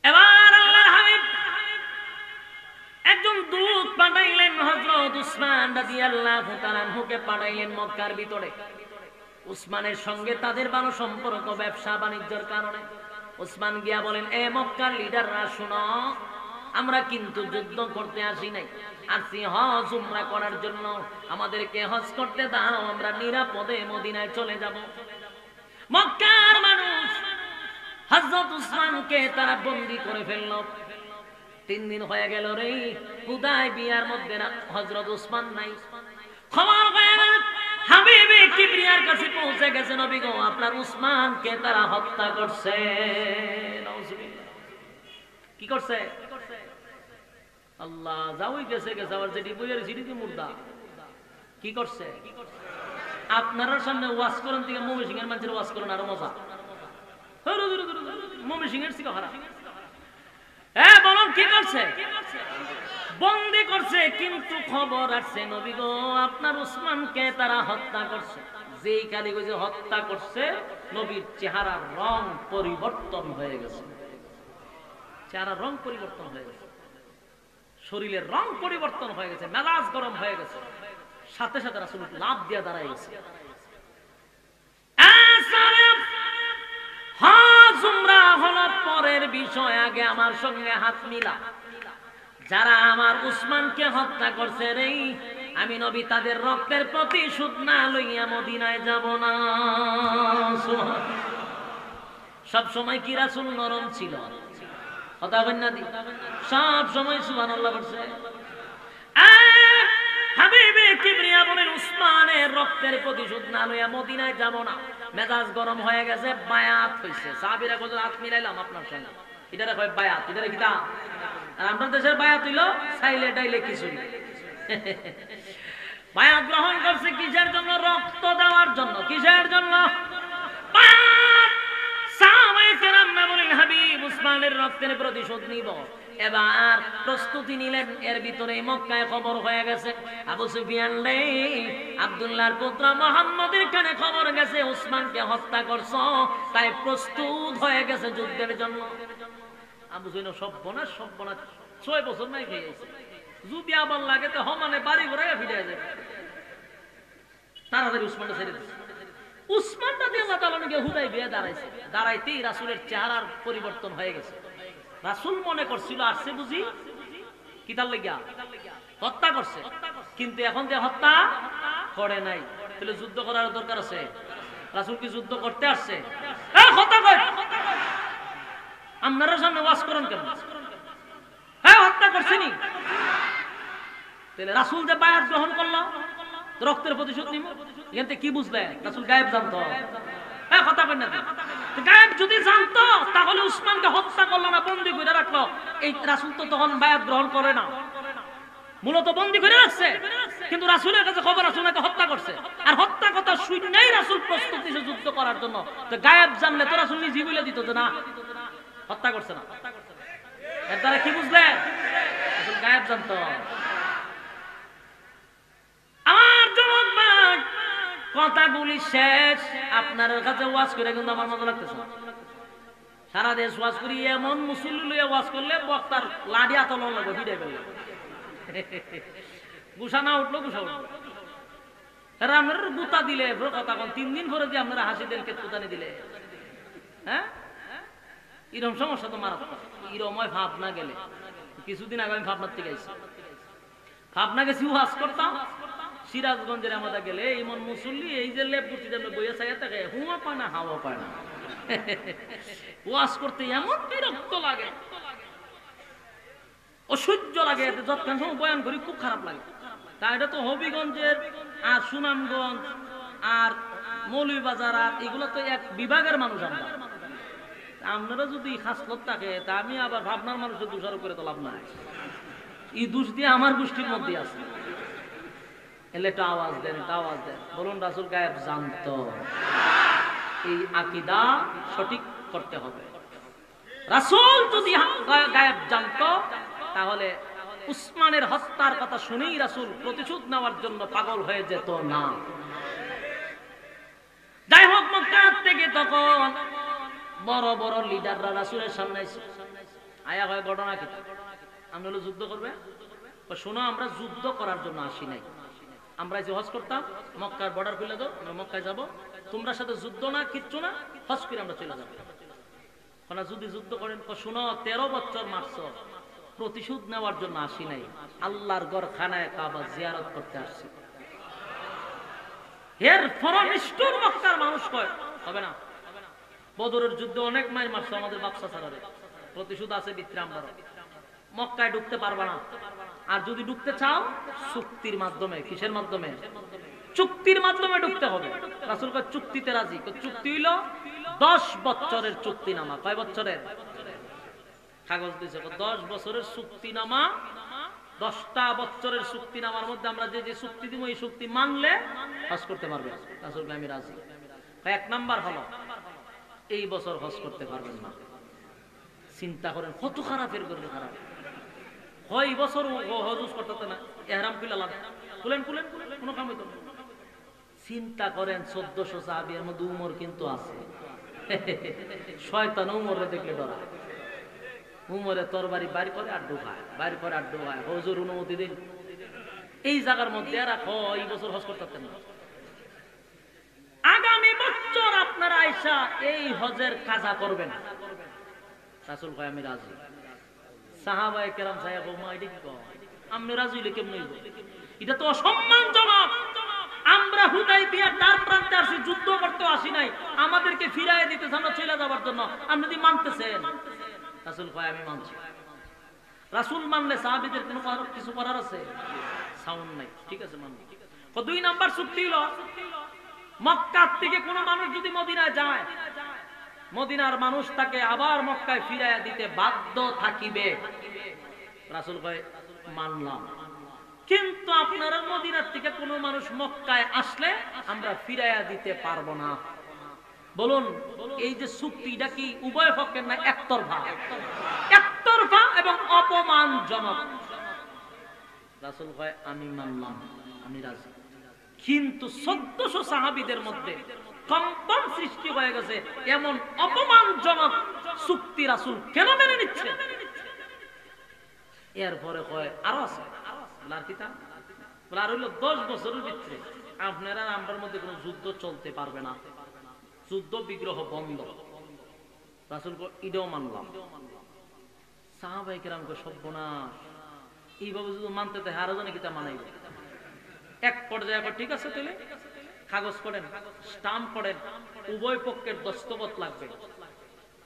এবার আল্লাহর হাবিব একজন দূত পাঠাইলেন, হযরত উসমান রাদিয়াল্লাহু তাআলা আনহুকে পাঠাইলেন মক্কার ভিতরে। উসমানের সঙ্গে তাদের ভালো সম্পর্ক ব্যবসা বাণিজ্যের কারণে। উসমান গিয়া বলেন, এ মক্কার লিডাররা শুনো, আমরা কিন্তু যুদ্ধ করতে আসি নাই, আসছি হজ উমরা করার জন্য। আমাদেরকে হজ করতে দাও, আমরা নিরাপদে মদিনায় চলে যাব। মক্কার মানুষ হযরত উসমানকে তারা বন্দী করে ফেলল। 3 দিন হয়ে গেল রে, হুদাইবিয়ার মধ্যে না হযরত উসমান নাই। খবর হয়ে গেল হাবিবে কিবরিয়ার কাছে পৌঁছে গেছে, নবী গো আপনার উসমানকে তারা হত্যা করছে। নাউজুবিল্লাহ। কি করছে? আল্লাহ যাওই গেছে গেছে, আবার যেটি বইয়ের সিটি মুর্দা। কি করছে? আপনার সামনে ওয়াজ করেন থেকে ময়মনসিংহের মানুষের ওয়াজ করেন আরো মজা। ময়মনসিংহের থেকে হারা। হ্যাঁ বলুন কি করছে? বন্দী করছে, কিন্তু খবর আসছে নবী গো আপনার উসমানকে তারা হত্যা করছে। যেই কালি কইছে হত্যা করছে, নবীর চেহারার রং পরিবর্তন হয়ে গেছে। চেহারার রং পরিবর্তন হয়ে গেছে, শরীরের রং পরিবর্তন হয়ে গেছে, মেজাজ গরম হয়ে গেছে। সাথে সাথে রাসূল লাফ দিয়ে দাঁড়ায় গেছে। হজ উমরা হলো পরের বিষয়, আগে আমার সঙ্গে হাত মিলা। যারা আমার উসমানকে হত্যা করছে রে, আমি নবী তাদের রক্তের প্রতিশোধ না লইয়া মদিনায় যাব না। সব সময় কি রাসূল নরম ছিল? কথা বলেন না দি, সব সময় সুবহানাল্লাহ বলছে। হাবিবে কিবরিয়া বলেন উসমানের রক্তের প্রতিশোধ না লইয়া মদিনায় যাব না। মেজাজ গরম হয়ে গেছে, বায়াত হইছে। সাহাবীরা কত হাত মিলাইলাম আপনার সঙ্গে, এটারে কয় বায়াত, এটারে কি তা? আর আমাদের দেশের বায়াত হইলো চাইলে ডাইলে খিচুড়ি। বায়াত গ্রহণ করছে কিসের জন্য? রক্ত দেওয়ার জন্য। কিসের জন্য? বায়াত। সাহাবায়ে কেরাম বলেন হাবিব উসমানের রক্তের প্রতিশোধ নিব। এবার প্রস্তুতি নিলেন। এর ভিতরে মক্কায় খবর হয়ে গেছে আবু সুফিয়ান রে, আব্দুল্লাহর পুত্র মুহাম্মদের কানে খবর গেছে উসমানকে হত্যা করছো, তাই প্রস্তুত হয়ে গেছে যুদ্ধের জন্য। আবু সুফিয়ান সর্বনাশ সর্বনাশ, 6 বছর নাই খেয়েছে। যদি আবার লাগে তো হমানে বাড়ি ঘুরে ফিরে যাবে। তাড়াতাড়ি উসমানটা ছেড়ে দিচ্ছে। উসমান রাদিয়াল্লাহু তাআলা হুদাইবিয়া দাঁড়াইছে। দাঁড়াইতেই রাসূলের চেহারার পরিবর্তন হয়ে গেছে। রাসূল মনে করছিল আসছে বুঝি কিতার লাগিয়া হত্যা করছে, কিন্তু এখন যে হত্যা করে নাই, তাহলে যুদ্ধ করার দরকার আছে। রাসূল কি যুদ্ধ করতে আসছে? হত্যা কর। আপনারা সামনে ওয়াজ করেন কেন? হ্যাঁ হত্যা করছেনি? তাহলে রাসূল যে বায়াত গ্রহণ করলো রক্তের প্রতিশোধ নিব, এখান থেকে কি বুঝলে? রাসূল গায়েব জানতো? হ্যাঁ, কথা বলেন না। গায়েব যদি জানতো তাহলে উসমানকে হত্যা করলো না, বন্দী করে রাখলো। এই রাসূল তো তখন বায়াত গ্রহণ করে না, মূলত বন্দী করে রাখছে। কিন্তু রাসূলের কাছে খবর আছে ওনাকে হত্যা করছে, আর হত্যা কথা শুনেই রাসূল প্রস্তুত হয়েছে যুদ্ধ করার জন্য। তো গায়েব জানলে তো রাসূল নিজেই বলে দিত যে না, হত্যা করছে না। এর দ্বারা কি বুঝলে? রাসূল গায়েব জানতো। আমার যুবক ভাই, কথাগুলি শেষ। আপনার কাছে ওয়াজ করে কিন্তু আমার মজা লাগতেছে। সারা দেশ ওয়াজ করি, এমন মুসল্লি লইয়া ওয়াজ করলে বক্তার লাড়ি আতলন লাগবে, ভিড়ে ফেলবে। গুসা না উঠলো, গুসা উঠলো। আপনার গুতা দিলে কথা কোন 3 দিন পরে যে আপনারা হাসি দেন কেতুতানি দিলে, হ্যাঁ, এরকম সমস্যা তো মারাত্মক। এরকম ভাবনা গেলে, কিছুদিন আগে আমি ভাবনার থেকে আইছি, ভাবনা গেছি ওয়াজ করতাম। সিরাজগঞ্জের আমাদের গেলে এমন মুসল্লি এই যে লেপ বুটি দেন বইয়া চাইয়া থাকে, হুয়া পায় না, হাওয়া পায় না। ওয়াজ করতে এমন বিরক্ত লাগে, অসহ্য লাগে। যতক্ষণ সময় বয়ান করি খুব খারাপ লাগে। তা এটা তো হবিগঞ্জের আর সুনামগঞ্জ আর মৌলভীবাজার আর এগুলো তো এক বিভাগের মানুষ। আমরা আপনারা যদি খাসলত থাকে, তা আমি আবার ভাবনার মানুষের দোষারোপ করে তো লাভ নাই। এই দোষ দিয়ে আমার গোষ্ঠীর মধ্যে আছে। এলে একটা আওয়াজ দেন, একটা আওয়াজ দেন, বলুন রাসূল গায়েব জানতো। এই আকীদা সঠিক করতে হবে। রাসূল যদি গায়েব জানতো তাহলে উসমানের হত্যার কথা শুনেই রাসূল প্রতিশোধ নেওয়ার জন্য পাগল হয়ে যেত না। যাই হোক, মক্কা থেকে তখন বড় বড় লিডাররা রাসূলের সামনে আয়া হয়, ঘটনা কি? আমরা হলো যুদ্ধ করবে? শোনো, আমরা যুদ্ধ করার জন্য আসি নাই। আমরা যে হজ করতাম, মক্কার বর্ডার খুলে দাও, আমরা মক্কায় যাব, তোমরা সাথে যুদ্ধ না, কিচ্ছু না, হজ করে আমরা চলে যাবো। যদি যুদ্ধ করেন, শোনো, 13 বছর মারছ, প্রতিশোধ নেওয়ার জন্য আসি নাই, আল্লাহর ঘর খানায় কাবা জিয়ারত করতে আসছি। এর ফরমিষ্ঠুর মক্কার মানুষ কয় হবে না। বদরের যুদ্ধে অনেক মায়ের মারছে আমাদের বাপসা ছাড়ারে, প্রতিশোধ আছে ভিতরে। আমরা মক্কায় ঢুকতে পারবা না, আর যদি ঢুকতে চাও চুক্তির মাধ্যমে। কিসের মাধ্যমে? চুক্তির মাধ্যমে ঢুকতে হবে। রাসূল কয় চুক্তিতে রাজি। চুক্তি হইল 10 বছরের চুক্তিনামা। কয় বছরের? কাগজ দিয়েছে 10 বছরের চুক্তিনামা। 10টা বছরের চুক্তিনামার মধ্যে আমরা যে যে চুক্তি দিব, এই চুক্তি মানলে হজ করতে পারবে। রাসূল কয় আমি রাজি। 1 নাম্বার হলো এই বছর হজ করতে পারবেন না। চিন্তা করেন কত খারাপের করে খারাপ হয়। এই বছর হজ করতে না, ইহরাম খুলে লাভ, খুলেন খুলেন কোনো কাম হইতো না। চিন্তা করেন 1400 সাহাবীর মধ্যে উমর কিন্তু আছে। শয়তান উমরে দেখলে ডরায়। উমরে তরবারি বাইর করে আর ঢোকায়, বাইর করে আর ঢোকায়। হুজুর অনুমতি দিন। এই জায়গার মধ্যে এরা এই বছর হজ করতে না। আগামী বছর আপনারা আইসা এই হজের কাজা করবেন। রাসূল কয় আমি রাজি। সাহাবায়ে কেরাম সাহেব মা এটা কি কয়? আপনি রাজি হইলে কেমন হইব? এটা তো অসম্মানজনক। আমরা হুদাইবিয়ার দ্বার প্রান্তে আসি, যুদ্ধ করতে আসি নাই, আমাদেরকে ফিরাইয়া দিতেছে আমরা চলে যাওয়ার জন্য। আপনি যদি মানতেছেন? রাসূল কয় আমি মানছি। রাসূল মানলে সাহাবীদের কোনো কিছু করার আছে? সাউন্ড নাই, ঠিক আছে মানব। 2 নাম্বার চুক্তি হলো মক্কা থেকে কোন মানুষ যদি মদিনায় যায়, মদিনার মানুষ তাকে আবার মক্কায় ফিরাইয়া দিতে বাধ্য থাকিবে। রাসূল কয় মানলাম, কিন্তু আপনারা মদিনার থেকে কোন মানুষ মক্কায় আসলে আমরা ফিরাইয়া দিতে পারবো না। বলুন এই যে চুক্তিটা কি উভয় পক্ষের না একতরফা? একতরফা এবং অপমানজনক। রাসূল কয় আমি মানলাম, আমি রাজি। কিন্তু 1400 সাহাবীদের মধ্যে কম্পন সৃষ্টি হয়ে গেছে। এমন অপমানজনক চুক্তি রাসূল কেন মেনে নিচ্ছে? এরপরে কয় আরো আছে। আর হইল 10 বছরের ভিতরে আপনারা আমার মধ্যে কোনো যুদ্ধ চলতে পারবে না, যুদ্ধ বিগ্রহ বন্ধ। রাসূল কয় এটাও মানলাম। সাহাবায়ে কেরাম কয় সর্বনাশ, এইভাবে যদি মানতে দেয় আরো জানে কিতা মানাইবে। এক পর্যায়ে ঠিক আছে তাহলে কাগজ করেন, স্টাম্প করেন, উভয় পক্ষের দস্তখত লাগবে।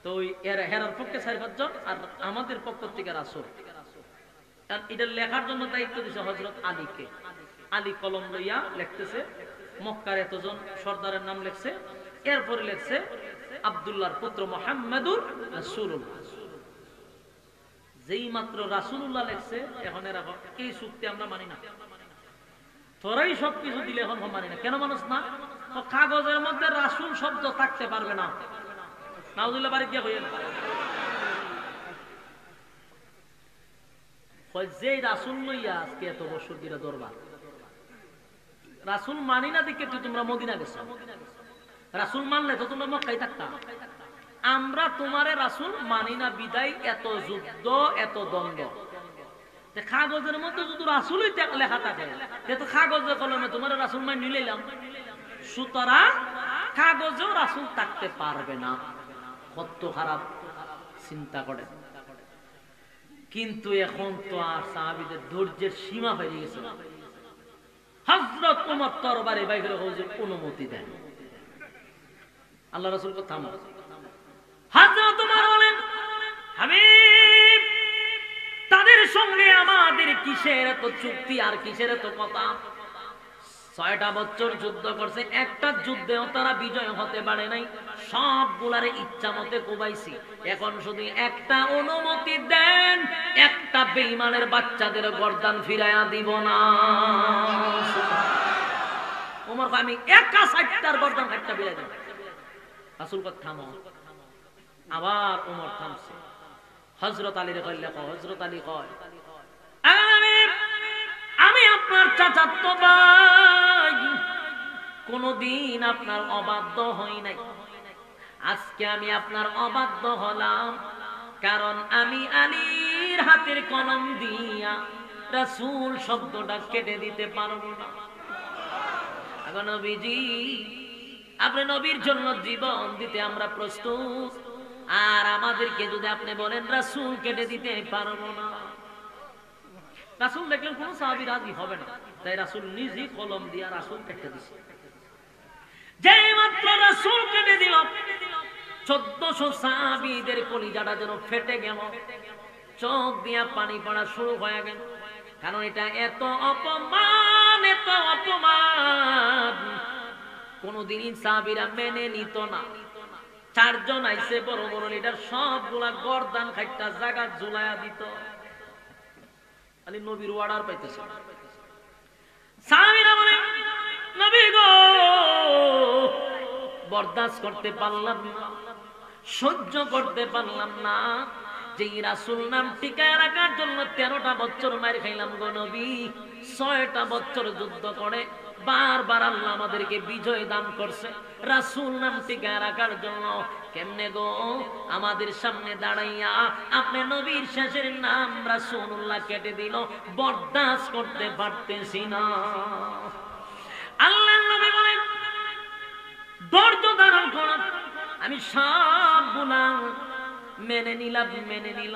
তো ওই হেরার পক্ষে 4-5 জন আর আমাদের পক্ষ থেকে রাসূল এটা লেখার জন্য দায়িত্ব দিয়েছে হযরত আলীকে। আলী কলম লইয়া লিখতেছে, মক্কার এতজন সর্দারের নাম লিখছে, এরপরে লিখছে আব্দুল্লাহর পুত্র মুহাম্মাদুর রাসূলুল্লাহ। যেই মাত্র রাসূলুল্লাহ লিখছে, এখন এরা এই চুক্তি আমরা মানি না, তোরাই সবকিছু দিলে এখন মানি না। কেন মানুষ না? তো কাগজের মধ্যে রাসূল শব্দ থাকতে পারবে না। নাউজুবিল্লাহ বাড়ি গিয়ে হইল যে রাসূল লইয়া আজকে এত বছর ধরে দরবার, রাসূল মানি না দেখে তুই তোমরা মদিনা গেছো। রাসূল মানলে তো তোমরা মক্কায় থাকতা। আমরা তোমারে রাসূল মানি না বিদায় এত যুদ্ধ, এত দ্বন্দ্ব। কাগজের মধ্যে যদি রাসূলই লেখা থাকে, তো কাগজে কলমে তোমার রাসূল মানি নিলাম, সুতরাং কাগজেও রাসূল থাকতে পারবে না। কত খারাপ চিন্তা করে। কিন্তু এখন তো আর সাহাবীদের ধৈর্যের সীমা পেরিয়ে গেছে। হযরত ওমর তরবারি বাইরে হুজুর অনুমতি দেন। আল্লাহ রাসূল কে থামো। হযরত ওমর বলেন, হাবিব, তাদের সঙ্গে আমাদের কিসের এত চুক্তি আর কিসের এত কথা? ৬টা বছর যুদ্ধ করছে, একটা যুদ্ধেও তারা বিজয় হতে পারে নাই। সবগুলারে ইচ্ছা মতে কোবাইছি। এখন শুধু একটা অনুমতি দেন, একটা বেঈমানের বাচ্চাদের গর্দান ফিরাইয়া দিব না। ওমর কয়, আমি একা ৬০টার গর্দান একটা ফিরাই দেব। রাসূল কয়, থামো। আবার ওমর থামছে। হযরত আলীর কয়, লেখো। হযরত আলী কয়, আমি আপনার চাচাতো ভাই, কোনদিন আপনার অবাধ্য হই নাই। আজকে আমি আপনার অবাধ্য হলাম, কারণ আমি আলীর হাতের কলম দিয়া রাসূল শব্দটা কেটে দিতে পারবো না। এখন নবীজি, আপনি নবীর জন্য জীবন দিতে আমরা প্রস্তুত, আর আমাদেরকে যদি আপনি বলেন রাসূল কেটে দিতে পারবো না, রাসূল দেখলেন কোন সাহাবী রাজি হবে না, তাই রাসূল নিজেই কলম দিয়া রাসূল কেটে দিছে। যেই মাত্র রাসূল কেটে দিল, ১৪০০ সাহাবীদের কলিজাটা যেন ফেটে গেল, চোখ দিয়া পানি পড়া শুরু হয়ে গেল। কারণ এটা এত অপমান, এত অপমান কোনদিনই সাহাবীরা মেনে নিত না। ৪ জন আইছে বড় বড় লিডার, সবগুলা গর্দান খাইটা জায়গা ঝুলাইয়া দিত। আলী নবীর অর্ডার পাইতেছে। সাহাবীরা বলে, নবী গো, বরদাস্ত করতে পারলাম না, সহ্য করতে পারলাম না। যে রাসূল নাম টিকায় রাখার জন্য ১৩টা বছর মার খাইলাম গো নবী, ৬টা বছর যুদ্ধ করে বারবার আল্লাহ আমাদেরকে বিজয় দান করছে। রাসূল নাম টিকায় রাখার জন্য কেমনে গো আমাদের সামনে দাঁড়াইয়া আপনি নবীর শেষের নাম রাসূলুল্লাহ কেটে দিল, বরদাস্ত করতে পারতেছি না। আল্লাহর নবী বলেন, ধৈর্য ধারণ করো, আমি সবগুলা মেনে নিলাম, মেনে নিল,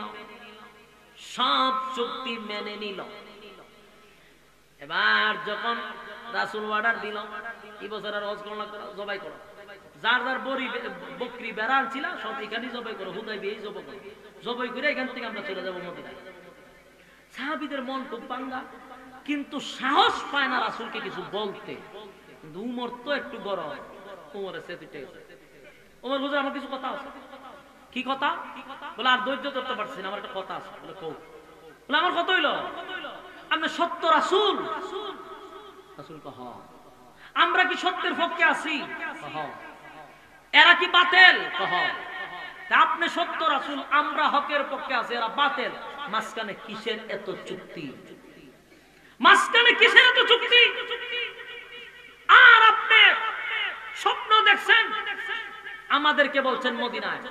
সব চুক্তি মেনে নিল। এবার যখন রাসূল অর্ডার দিল, এই বছর আর হজ করো, জবাই করো, যার যার বকরি বেড়াল ছিল সব এখানে জবাই করো, হুদাইবিয়ায় জবাই করো, জবাই করে এখান থেকে আমরা চলে যাবো মদিনায়। সাহাবীদের মন খুব ভাঙ্গা, কিন্তু সাহস পায় না রাসূলকে কিছু বলতে। কিন্তু উমর তো একটু গরম, উমরের সেতুটা উমর বুঝে আমার কিছু কথা আছে। কি কথা? বলে আর ধৈর্য ধরতে পারছি না, আমার একটা কথা আছে। বলে কও। বলে আমার কত হইলো? আপনি সত্য রাসূল? রাসূল কহ, আমরা কি সত্যের পক্ষে আছি? কহ। এরা কি বাতিল? কহ। আপনি সত্য রাসূল, আমরা হকের পক্ষে আছি, এরা বাতিল। মাঝখানে কিসের এত চুক্তি? মাঝখানে কিসের এত চুক্তি? আর আপনি স্বপ্ন দেখছেন, আমাদেরকে বলছেন মদিনায়।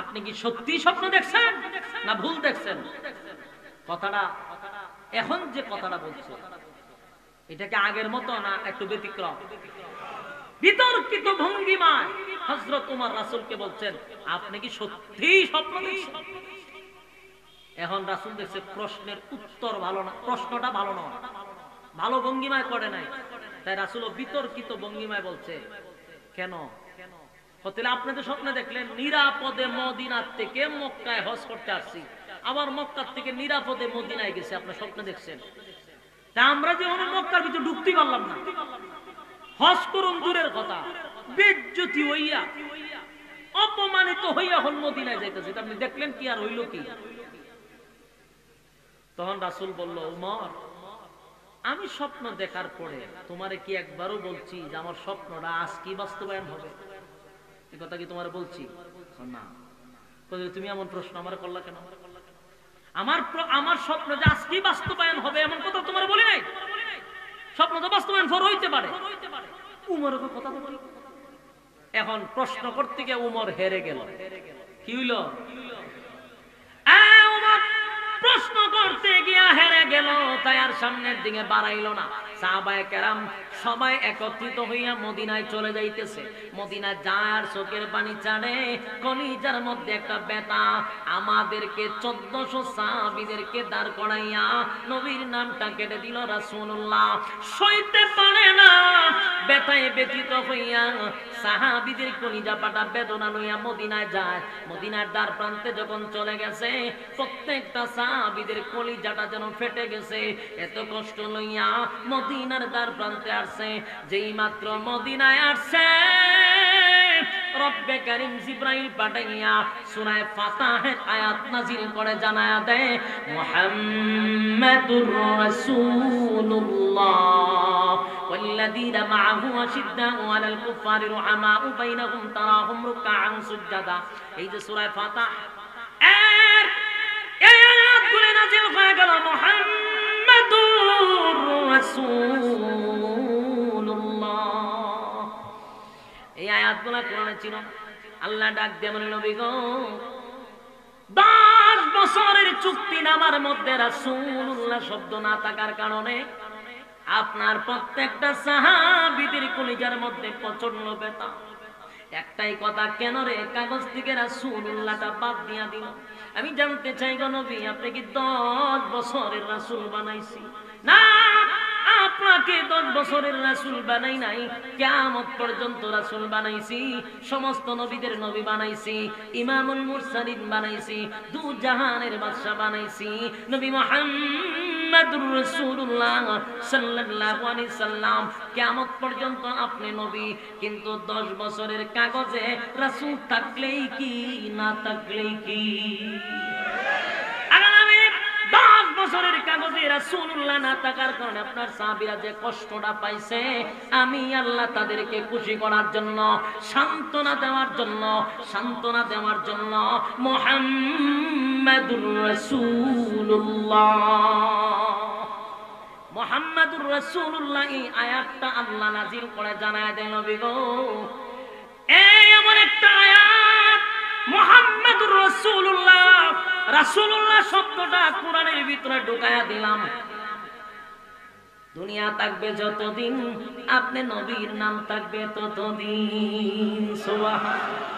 আপনি কি সত্যি স্বপ্ন দেখছেন না ভুল দেখছেন? কথাটা এখন যে কথাটা বলছে, এটা কি আগের মতো না একটু ব্যতিক্রম? বিতর্কিত ভঙ্গিমায় হযরত ওমর রাসূলকে বলছেন, আপনি কি সত্যি স্বপ্ন দেখছেন? এখন রাসূল দেখছে প্রশ্নের উত্তর ভালো না, প্রশ্নটা ভালো নয়, ভালো ভঙ্গিমায় করে নাই, তাই রাসূল বিতর্কিত ভঙ্গিমায় বলছে, কেন? হতে আপনি তো স্বপ্নে দেখলেন নিরাপদে মদিনা থেকে মক্কায় হজ করতে আসছি, আবার মক্কার থেকে নিরাপদে মদিনায় গেছে, আপনার স্বপ্ন দেখছেন। তা আমরা যে মক্কার ভিতরে ঢুকতে পারলাম না, হজ করুন দূরের কথা, বেজ্জতি হইয়া অপমানিত হইয়া হল মদিনায় যাইতেছে, আপনি দেখলেন কি আর হইল কি? তখন রাসূল বলল, উমর, আমি স্বপ্ন দেখার পরে তোমারে কি একবারও বলছি যে আমার স্বপ্নটা আজ কি বাস্তবায়ন হবে? এই কথা কি তোমার বলছি? না। তুমি এমন প্রশ্ন আমার করলা কেন? আমার স্বপ্ন যে আজ কি বাস্তবায়ন হবে এমন কথা তোমার বলি নাই। স্বপ্ন তো বাস্তবায়ন পর হইতে পারে। উমরের কথা তো বলি। এখন প্রশ্ন করতে গিয়ে উমর হেরে গেল। কি হইল? প্রশ্ন করতে গিয়া হেরে গেল, তাই আর সামনের দিকে বাড়াইল না। সাহাবায়ে কেরাম সবাই একত্রিত হইয়া মদিনায় চলে যাইতেছে। মদিনায় যার চোখের পানি ছাড়ে, কলিজার মধ্যে একটা ব্যথা। আমাদেরকে 1400 সাহাবীদেরকে দাঁড় করাইয়া নবীর নামটা কেটে দিল রাসূলুল্লাহ। সইতে পারে না, ব্যথায় ব্যথিত হইয়া সাহাবীদের কলিজা পাটা বেদনা লইয়া মদিনায় যায়। মদিনার দ্বার প্রান্তে যখন চলে গেছে, প্রত্যেকটা সাহাবীদের কলিজাটা যেন ফেটে গেছে। এত কষ্ট লইয়া মদিনার দ্বার প্রান্তে আসছে। যেই মাত্র মদিনায় আসছে, রব্বে কারীম জিবরাইল পাঠাইয়া সূরা ফাতিহার আয়াত নাযিল করে জানায়া দেয়, মুহাম্মাদুর রাসূলুল্লাহ ওয়াল্লাযীনা মাআহু আশিদ্দাউ আলাল কুফারি রুহামাউ বাইনাহুম তারাহুম রুকআন সুজদা। এই যে সূরা ফাতিহা এর এই আয়াতগুলো নাযিল হয়ে গেল, মুহাম্মাদুর রাসূলুল্লাহ। এই আয়াতগুলো কোরআনে ছিল। আল্লাহ ডাক দিয়ে বলেন, নবী গো, 10 বছরের চুক্তি নামার মধ্যে রাসূলুল্লাহ শব্দ না থাকার কারণে আপনার প্রত্যেকটা সাহাবীদের কলিজার মধ্যে প্রচন্ড ব্যথা। একটাই কথা, কেন রে কাগজ থেকে রাসূলুল্লাহটা বাদ দিয়া দিল? আমি জানতে চাই গো নবী, আপনি কি 10 বছরের রাসূল বানাইছি? না, আপনাকে 10 বছরের রাসূল বানাই নাই, কিয়ামত পর্যন্ত রাসূল বানাইছি। সমস্ত নবীদের নবী বানাইছি, ইমামুল মুরসালিন বানাইছি, দু জাহানের বাদশা বানাইছি। নবী মুহাম্মাদুর রাসূলুল্লাহ সাল্লাল্লাহু আলাইহি সাল্লাম, কিয়ামত পর্যন্ত আপনি নবী। কিন্তু 10 বছরের কাগজে রাসূল থাকলেই কি, না থাকলেই কি? বছরের কাগজে রাসূলুল্লাহ না থাকার কারণে আপনার সাহাবীরা যে কষ্টটা পাইছে, আমি আল্লাহ তাদেরকে খুশি করার জন্য, সান্ত্বনা দেওয়ার জন্য মুহাম্মাদুর রাসূলুল্লাহ এই আয়াতটা আল্লাহ নাযিল করে জানায় দেন, নবী গো, এই এমন একটা আয়াত মুহাম্মাদুর রাসূলুল্লাহ, রাসূলুল্লাহ শব্দটা কোরআনের ভিতরে ঢুকায়া দিলাম। দুনিয়া থাকবে যতদিন, আপনি নবীর নাম থাকবে ততদিন। সুবহানাল্লাহ।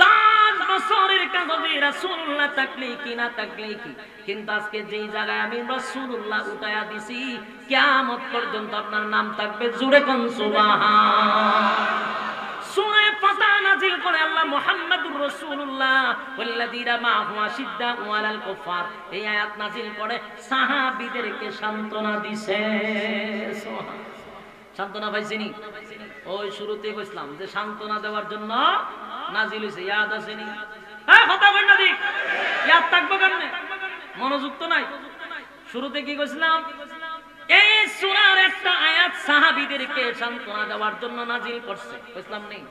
10 বছরের কাগজে রাসূলুল্লাহ থাকলে কি, না থাকলে কি? কিন্তু আজকে যেই জায়গায় আমি রাসূলুল্লাহ উঠায়া দিছি, কিয়ামত পর্যন্ত আপনার নাম থাকবে। জোরে কোন সুবহানাল্লাহ। সূরা ফাতিহা নাযিল করে আল্লাহ মুহাম্মাদুর রাসূলুল্লাহ ওয়াল্লাযীনা মাআহু আশিদ্দাউ আলাল কুফার, এই আয়াত নাযিল করে সাহাবীদেরকে সান্ত্বনা দিছে। সান্ত্বনা পাইছেনি? ওই শুরুতে কইছিলাম যে সান্ত্বনা দেওয়ার জন্য নাযিল হইছে, ইয়াদ আছেনি? হ্যাঁ, কথা কই না দিক, ইয়াদ থাকবে কেমনে? মনোযোগ তো নাই। শুরুতে কি কইছিলাম? এই সূরার একটা আয়াত সাহাবীদেরকে সান্ত্বনা দেওয়ার জন্য নাযিল করছে, বুঝলাম নেই?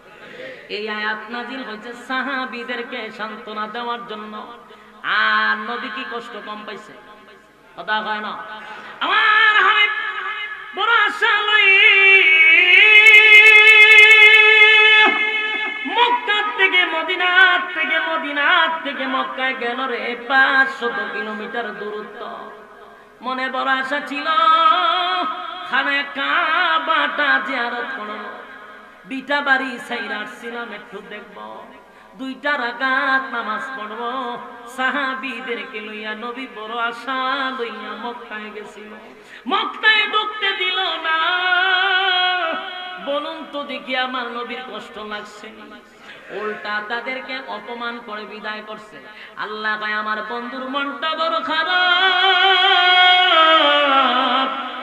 এই আয়াত নাযিল হয়েছে সাহাবীদেরকে সান্ত্বনা দেওয়ার জন্য। আর নবী কি কষ্ট কম পাইছে? কথা হয় না? আমার হাবিব বড় আশা লই মক্কা থেকে মক্কায় গেল রে, 500 কিলোমিটার দূরত্ব। মনে বড় আশা ছিল খানে কাবাটা জিয়ারত করব, বিটা বাড়ি ছাইরা আসছিলাম একটু দেখব, 2টা রাকাত নামাজ পড়ব। সাহাবীদেরকে লইয়া নবী বড় আশা লইয়া মক্কায় গেছিল। মক্কায় ঢুকতে দিল না, বলুন তো দেখি আমার নবীর কষ্ট লাগছে? উল্টা তাদেরকে অপমান করে বিদায় করছে। আল্লাহ কয় আমার বন্ধুর মনটা বড় খারাপ,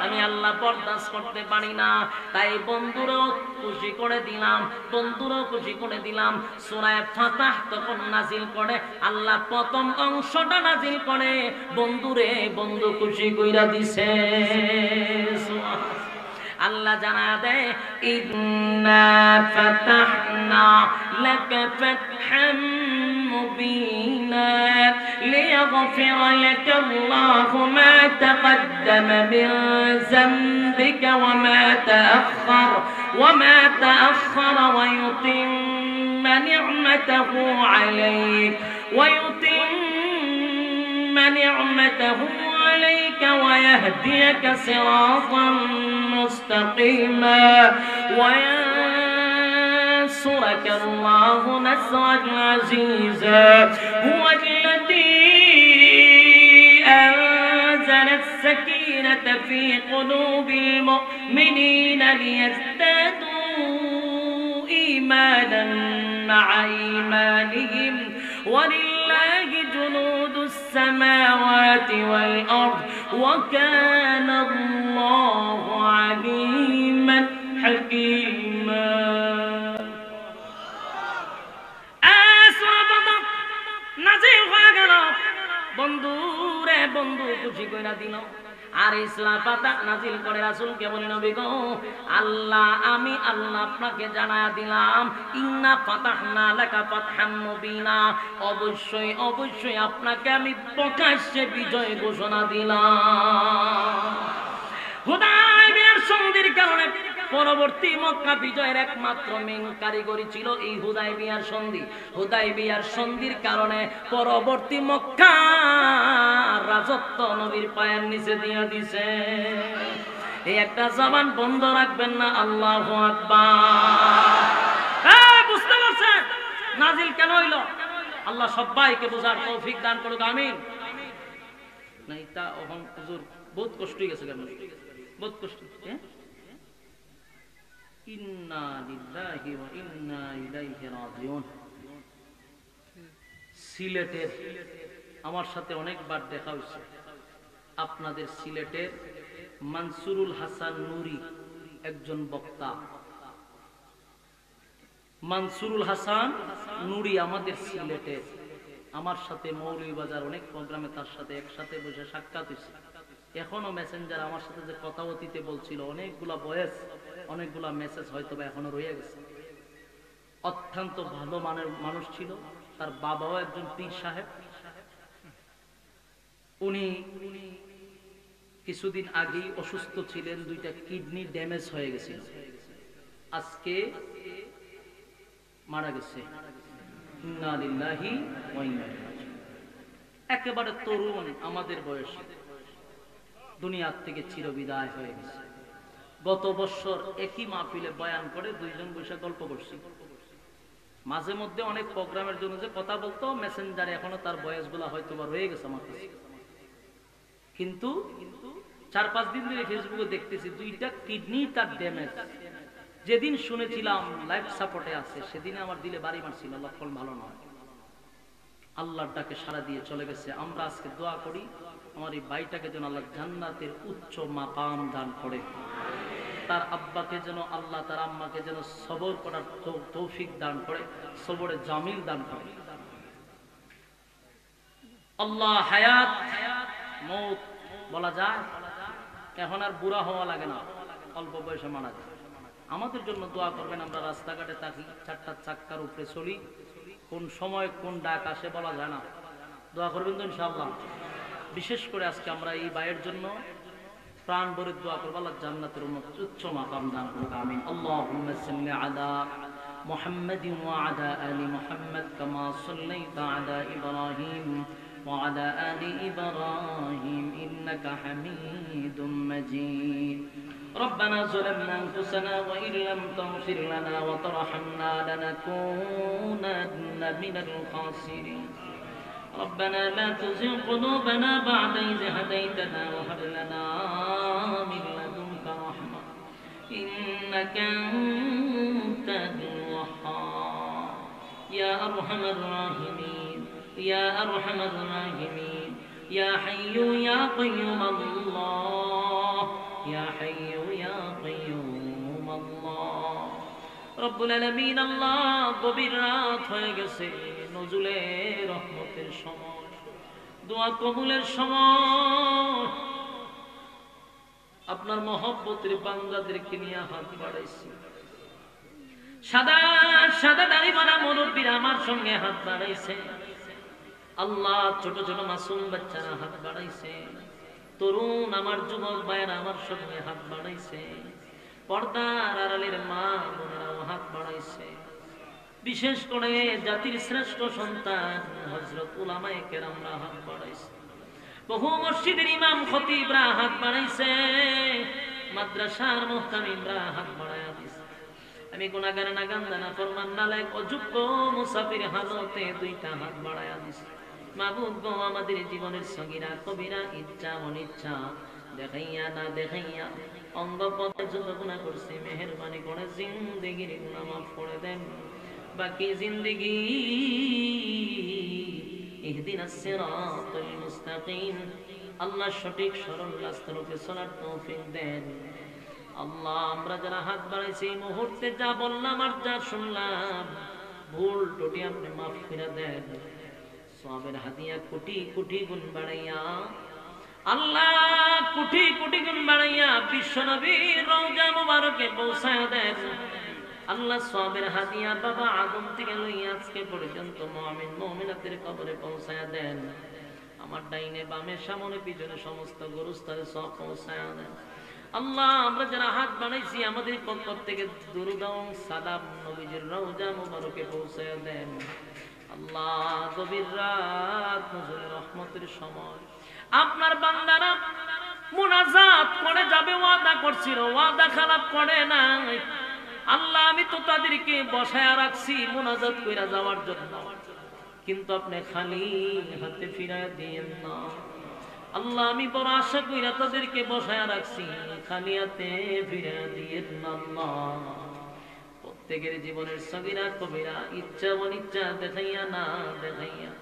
আমি আল্লাহ বরদাস্ত করতে পারি না, তাই বন্ধুরও খুশি করে দিলাম, বন্ধুরও খুশি করে দিলাম। সূরা ফাতাহ তখন নাজিল করে, আল্লাহ প্রথম অংশটা নাজিল করে, বন্ধুরে বন্ধু খুশি কইরা দিছে। আল্লাহ জানা দেয় ইন্না ফাতাহনা লাকা ফাতহাম মুবিনা লিয়াগফিরা লাকা আল্লাহু মা তাকদ্দামা মিন যামবিকা ওয়া মা তাআখারা ওয়া ইউতিম্মা নি'মাতাহু عليك ويهديك صراطا مستقيما وينصرك الله نصرا عزيزا هو الذي أنزل السكينة في قلوب المؤمنين ليزدادوا إيمانا مع إيمانهم ولله جنود السماوات والأرض وكان الله عليما حكيما নাজিল হয়ে গেল, বন্ধুরে বন্ধু খুশি কইরা দিল। আর ইসলাম পাতা নাজিল করে রাসূলকে বলি নবী গো আল্লাহ আমি আল্লাহ আপনাকে জানায়া দিলাম ইন্না ফাতাহনা লাকা ফাতহাম মুবিনা, অবশ্যই অবশ্যই আপনাকে আমি প্রকাশ্যে বিজয় ঘোষণা দিলাম। হুদায়বিয়ার সন্ধির কারণে পরবর্তী মক্কা বিজয়ের একমাত্র মেন কারিগরি ছিল এই হুদায়বিয়ার সন্ধি। হুদায়বিয়ার সন্ধির কারণে পরবর্তী মক্কা রাজত্ব নবীর পায়ের নিচে দিয়ে দিছে। এই একটা জবান বন্ধ রাখবেন না, আল্লাহু আকবার। বুঝতে পারছেন নাজিল কেন হইল? আল্লাহ সবাইকে বোঝার তৌফিক দান করুক, আমিন। না এটা ওহন হুজুর বহুত কষ্ট হয়ে গেছে, কেন বহুত কষ্ট। ইন্না লিল্লাহি ওয়া ইন্না ইলাইহি রাজিউন। সিলেটের আমার সাথে অনেকবার দেখা হয়েছে, আপনাদের সিলেটের মানসুরুল হাসান নুরি একজন বক্তা। মানসুরুল হাসান নুরি আমাদের সিলেটের, আমার সাথে মৌলভীবাজার অনেক প্রোগ্রামে তার সাথে একসাথে বসে সাক্ষাৎ হয়েছে। এখনো মেসেঞ্জার আমার সাথে যে কথা অতীতে বলছিল, অনেকগুলা বয়স অনেকগুলা মেসেজ হয়তো বা এখনো রয়ে গেছে। অত্যন্ত ভালো মানের মানুষ ছিল। তার বাবাও একজন পীর সাহেব। উনি কিছুদিন আগেই অসুস্থ ছিলেন, দুইটা কিডনি ড্যামেজ হয়ে গেছিল, আজকে মারা গেছে। ইন্না লিল্লাহি ওয়া ইন্না ইলাইহি রাজিউন। একেবারে তরুণ আমাদের বয়সী, দুনিয়ার থেকে চিরবিদায় হয়ে গেছে। গত বছর একই মাহফিলে বয়ান করে দুইজন বসে গল্প করছি। মাঝে মধ্যে অনেক প্রোগ্রামের জন্য যে কথা বলতো মেসেঞ্জারে, এখনো তার বয়সগুলা হয়তো বা রয়ে গেছে আমার কাছে। কিন্তু 4-5 দিন ধরে ফেসবুকে দেখতেছি দুইটা কিডনি তার ড্যামেজ। যেদিন শুনেছিলাম লাইফ সাপোর্টে আছে, সেদিন আমার দিলে বাড়ি মারছিল, লক্ষণ ভালো নয়। আল্লাহর ডাকে সাড়া দিয়ে চলে গেছে। আমরা আজকে দোয়া করি আমার এই ভাইটাকে যেন আল্লাহ জান্নাতের উচ্চ মাকাম দান করে, তার আব্বাকে যেন আল্লাহ, তার আম্মাকে যেন সবর করার তৌফিক দান করে, সবরে জামিল দান করে। আল্লাহ হায়াত মৌত বলা যায়, এখন আর বুড়া হওয়া লাগে না, অল্প বয়সে মারা যায়। আমাদের জন্য দোয়া করবেন। আমরা রাস্তাঘাটে থাকি, 4টা চাক্কার উপরে চলি, কোন সময় কোন ডাক আসে বলা যায় না। দোয়া করবেন তো ইনশাআল্লাহ। বিশেষ করে আজকে আমরা এই ভাইয়ের জন্য প্রাণ ভরে দোয়া করব, আল্লাহ জান্নাতের উচ্চ মাকাম দান করুক, আমিন। আল্লাহুম্মা সাল্লি আলা মুহাম্মাদিন ওয়া আলা আলি মুহাম্মাদ কামা সাল্লাইতা আলা ইব্রাহিম ওয়া আলা আলি ইব্রাহিম ইন্নাকা হামিদুম মাজিদ। ربنا ظلمنا أنفسنا وإن لم تغفر لنا وترحمنا لنكونن من الخاسرين. ربنا لا تزغ قلوبنا بعد إذ هديتنا وهب لنا من لدنك رحمة إنك أنت الوهاب يا أرحم الراحمين يا أرحم الراحمين يا حي يا قيوم الله يا حي يا قيوم الله রব্বুল আলামিন আল্লাহ গভীর রাত হয়ে গেছে নজুলে রহমতের সময় দোয়া কবুলের সময় আপনার মহব্বতের বান্দাদেরকে নিয়ে হাত বাড়াইছি সাদা সাদা দাড়ি মারা মুরব্বীরা আমার সঙ্গে হাত বাড়াইছে আল্লাহ ছোট ছোট মাসুম বাচ্চারা হাত বাড়াইছে তরুণ আমার যুবক ভাইয়েরা আমার সঙ্গে হাত বাড়াইছে পর্দার আড়ালের মা বোনেরাও হাত বাড়াইছে বিশেষ করে জাতির শ্রেষ্ঠ সন্তান হযরত উলামায়ে কেরামরা হাত বাড়াইছে বহু মসজিদের ইমাম খতিবরা হাত বাড়াইছে মাদ্রাসার মুহতামিমরা হাত বাড়ায়া দিছে আমি গুনাহগার নাগান্দা নাফরমান নালায়েক অযোগ্য মুসাফির হালতে দুইটা হাত বাড়ায়া দিছে মাবুদ গো আমাদের জীবনের সগীরা কবিরা ইচ্ছা অনিচ্ছা দেখাইয়া না দেখাইয়া অঙ্গ পথে যত গুনাহ করছি মেহেরবানি করে জিন্দেগির গুনাহ মাফ করে দেন বাকি জিন্দেগি ইহদিনাস সিরাতাল মুস্তাকিম আল্লাহ সঠিক সরল রাস্তার উপরে চলার তৌফিক দেন আল্লাহ আমরা যারা হাত বাড়াইছি এই মুহূর্তে যা বললাম আর যা শুনলাম ভুল ত্রুটি আপনি মাফ করে দেন সওয়াবের হাদিয়া কোটি কোটি গুণ বাড়াইয়া আল্লাহ কোটি কোটি গুণ বাড়াইয়া বিশ্ব নবীর রওজা মুবারকে পৌঁছায়া দেন আল্লাহ সওয়াবের হাদিয়া বাবা আদম থেকে লইয়া আজকে পর্যন্ত মুমিন মুমিনাতের কবরে পৌঁছায়া দেন আমার ডাইনে বামে সামনে পিছনে সমস্ত গোরস্থানে সব পৌঁছায়া দেন আল্লাহ আমরা যারা হাত বানাইছি আমাদের পক্ষ থেকে দুরূদ ও সালাম নবীজির রওজা মুবারকে পৌঁছায়া দেন আল্লাহ গভীর রাত নজরুল রহমতের সময় আপনার বান্দারা মুনাজাত করে যাবে ওয়াদা করছিল ওয়াদা খারাপ করে নাই আল্লাহ আমি তো তাদেরকে বসায়া রাখছি মুনাজাত কইরা যাওয়ার জন্য কিন্তু আপনি খালি হাতে ফিরায় দিয়েন না আল্লাহ আমি বড় আশা কইরা তাদেরকে বসায়া রাখছি খালি হাতে ফিরায় দিয়েন না আল্লাহ প্রত্যেকের জীবনের সগীরা কবিরা ইচ্ছা অনিচ্ছা দেখাইয়া না দেখাইয়া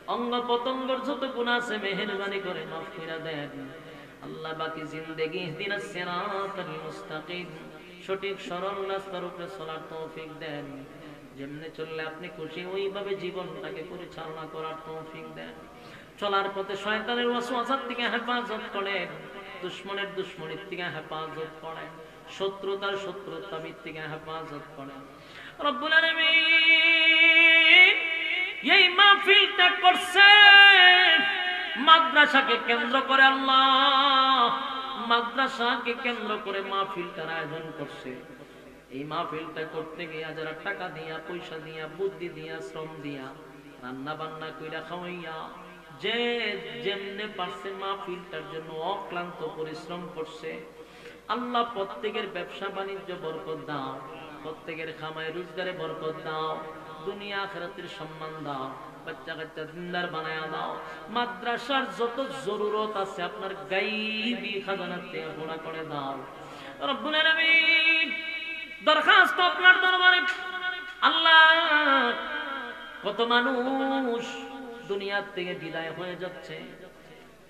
অঙ্গ পতঙ্গর যত গুনাহ আছে মেহেরবানি করে মাফ কইরা দেন আল্লাহ বাকি জিন্দেগি ইহদিনাস সিরাতাল মুস্তাকিম সঠিক সরল রাস্তার উপরে চলার তৌফিক দেন যেমনে চললে আপনি খুশি ওইভাবে জীবনটাকে পরিচালনা করার তৌফিক দেন চলার পথে শয়তানের ওয়াসওয়াসার থেকে হেফাজত করেন দুশমনের দুশমনির থেকে হেফাজত করেন শত্রুতার শত্রুতামির থেকে হেফাজত করেন রব্বুল আলামিন এই মাহফিলটা করছে মাদ্রাসাকে কেন্দ্র করে আল্লাহ মাদ্রাসাকে কেন্দ্র করে মাহফিলটার আয়োজন করছে এই মাহফিলটা করতে গিয়ে যারা টাকা দিয়া পয়সা দিয়া বুদ্ধি দিয়া শ্রম দিয়া রান্না বান্না কইরা খাওয়াইয়া যে যেমনে পারছে মাহফিলটার জন্য অক্লান্ত পরিশ্রম করছে আল্লাহ প্রত্যেকের ব্যবসা বাণিজ্য বরকত দাও প্রত্যেকের খামাই রোজগারে বরকত দাও দুনিয়া আখিরাতের সম্মান দাও বাচ্চা কাচ্চা জিন্দার বানায়া দাও মাদ্রাসার যত জরুরত আছে আপনার গায়বী খাজানাতে পুরা করে দাও রব্বুল আলামিন দরখাস্ত আপনার দরবারে আল্লাহ কত মানুষ দুনিয়া থেকে বিদায় হয়ে যাচ্ছে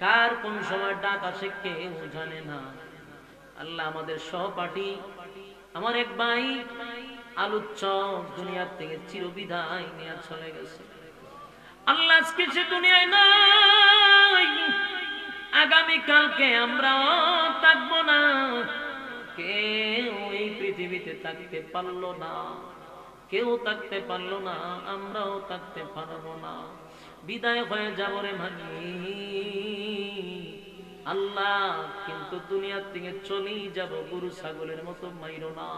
কার কোন সময় ডাক আসে কেউ জানে না আল্লাহ আমাদের সহপাঠী আমার এক ভাই আলুচ্চ দুনিয়া থেকে চিরবিদায় নিয়ে চলে গেছে আল্লাহ আজকে সে দুনিয়ায় নাই আগামী কালকে আমরা থাকবো না কেউ এই পৃথিবীতে থাকতে পারলো না কেউ থাকতে পারলো না আমরাও থাকতে পারবো না বিদায় হয়ে যাব রে ভাগি আল্লাহ কিন্তু দুনিয়া থেকে চলেই যাব গরু ছাগলের মতো মাইরো না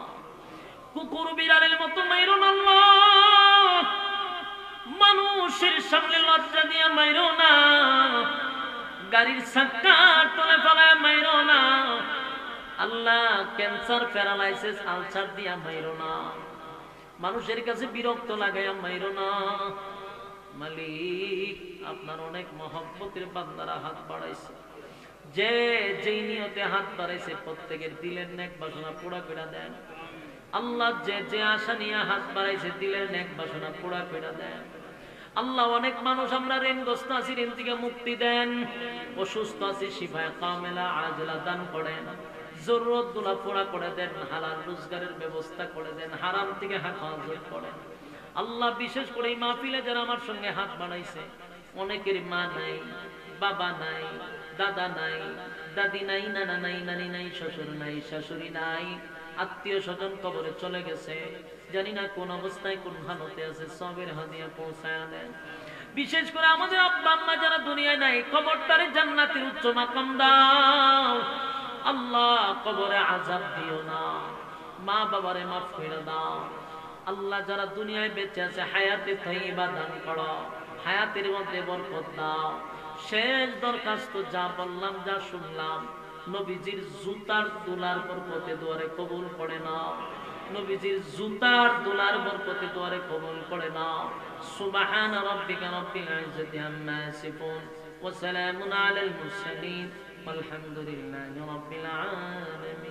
কুকুর বিড়ালের মতো মাইরো না আল্লাহ মানুষের সামনে লজ্জা দিয়া মাইরো না গাড়ির চাক্কা তলে ফেলায় মাইরো না আল্লাহ ক্যান্সার প্যারালাইসিস আলসার দিয়া মাইরো না মানুষের কাছে বিরক্ত লাগাইয়া মাইরো না মালিক আপনার অনেক মহব্বতের বান্দারা হাত বাড়াইছে যে যেই নিয়তে হাত বাড়াইছে প্রত্যেকের দিলের নেক বাসনা পুরা করে দেন আল্লাহ। যে যে আশা নিয়ে হাত বাড়াইছে দিলের নেক বাসনা পুরা করে দেন আল্লাহ। অনেক মানুষ আমরা ঋণগ্রস্ত আছি, ঋণ থেকে মুক্তি দেন। অসুস্থ আছি, শিফায়ে কামেলা আজলা দান করেন। জরুরত গুলা পুরা করে দেন। হালাল রোজগারের ব্যবস্থা করে দেন। হারাম থেকে হেফাজত করেন আল্লাহ। বিশেষ করে এই মাহফিলে যারা আমার সঙ্গে হাত বাড়াইছে, অনেকের মা নাই, বাবা নাই, দাদা নাই, দাদি নাই, নানা নাই, নানি নাই, শ্বশুর নাই, শাশুড়ি নাই, আত্মীয় স্বজন কবরে চলে গেছে। জানি না কোন অবস্থায় কোন হালতে আছে, সবের হাদিয়া পৌঁছায় দেন। বিশেষ করে আমাদের আব্বা আম্মা যারা দুনিয়ায় নাই, কবরটারে জান্নাতের উচ্চ মাকাম দাও আল্লাহ। কবরে আযাব দিও না, মা বাবারে মাফ করে দাও আল্লাহ। যারা দুনিয়ায় বেঁচে আছে হায়াতে তাইয়্যিবা দান করো, হায়াতের মধ্যে বরকত দাও। শেষ দরখাস্ত, যা বললাম যা শুনলাম নবীজির জুতার দুলার বরকতে দুয়ারে কবুল করে নাও। নবীজির জুতার দুলার বরকতে দুয়ারে কবুল করে নাও। সুবহান রাব্বিকা রাব্বিল ইজ্জাতি আম্মা ইয়াসিফুন ওয়া সালামুন আলাল মুরসালিন ওয়ালহামদুলিল্লাহি রাব্বিল আলামিন।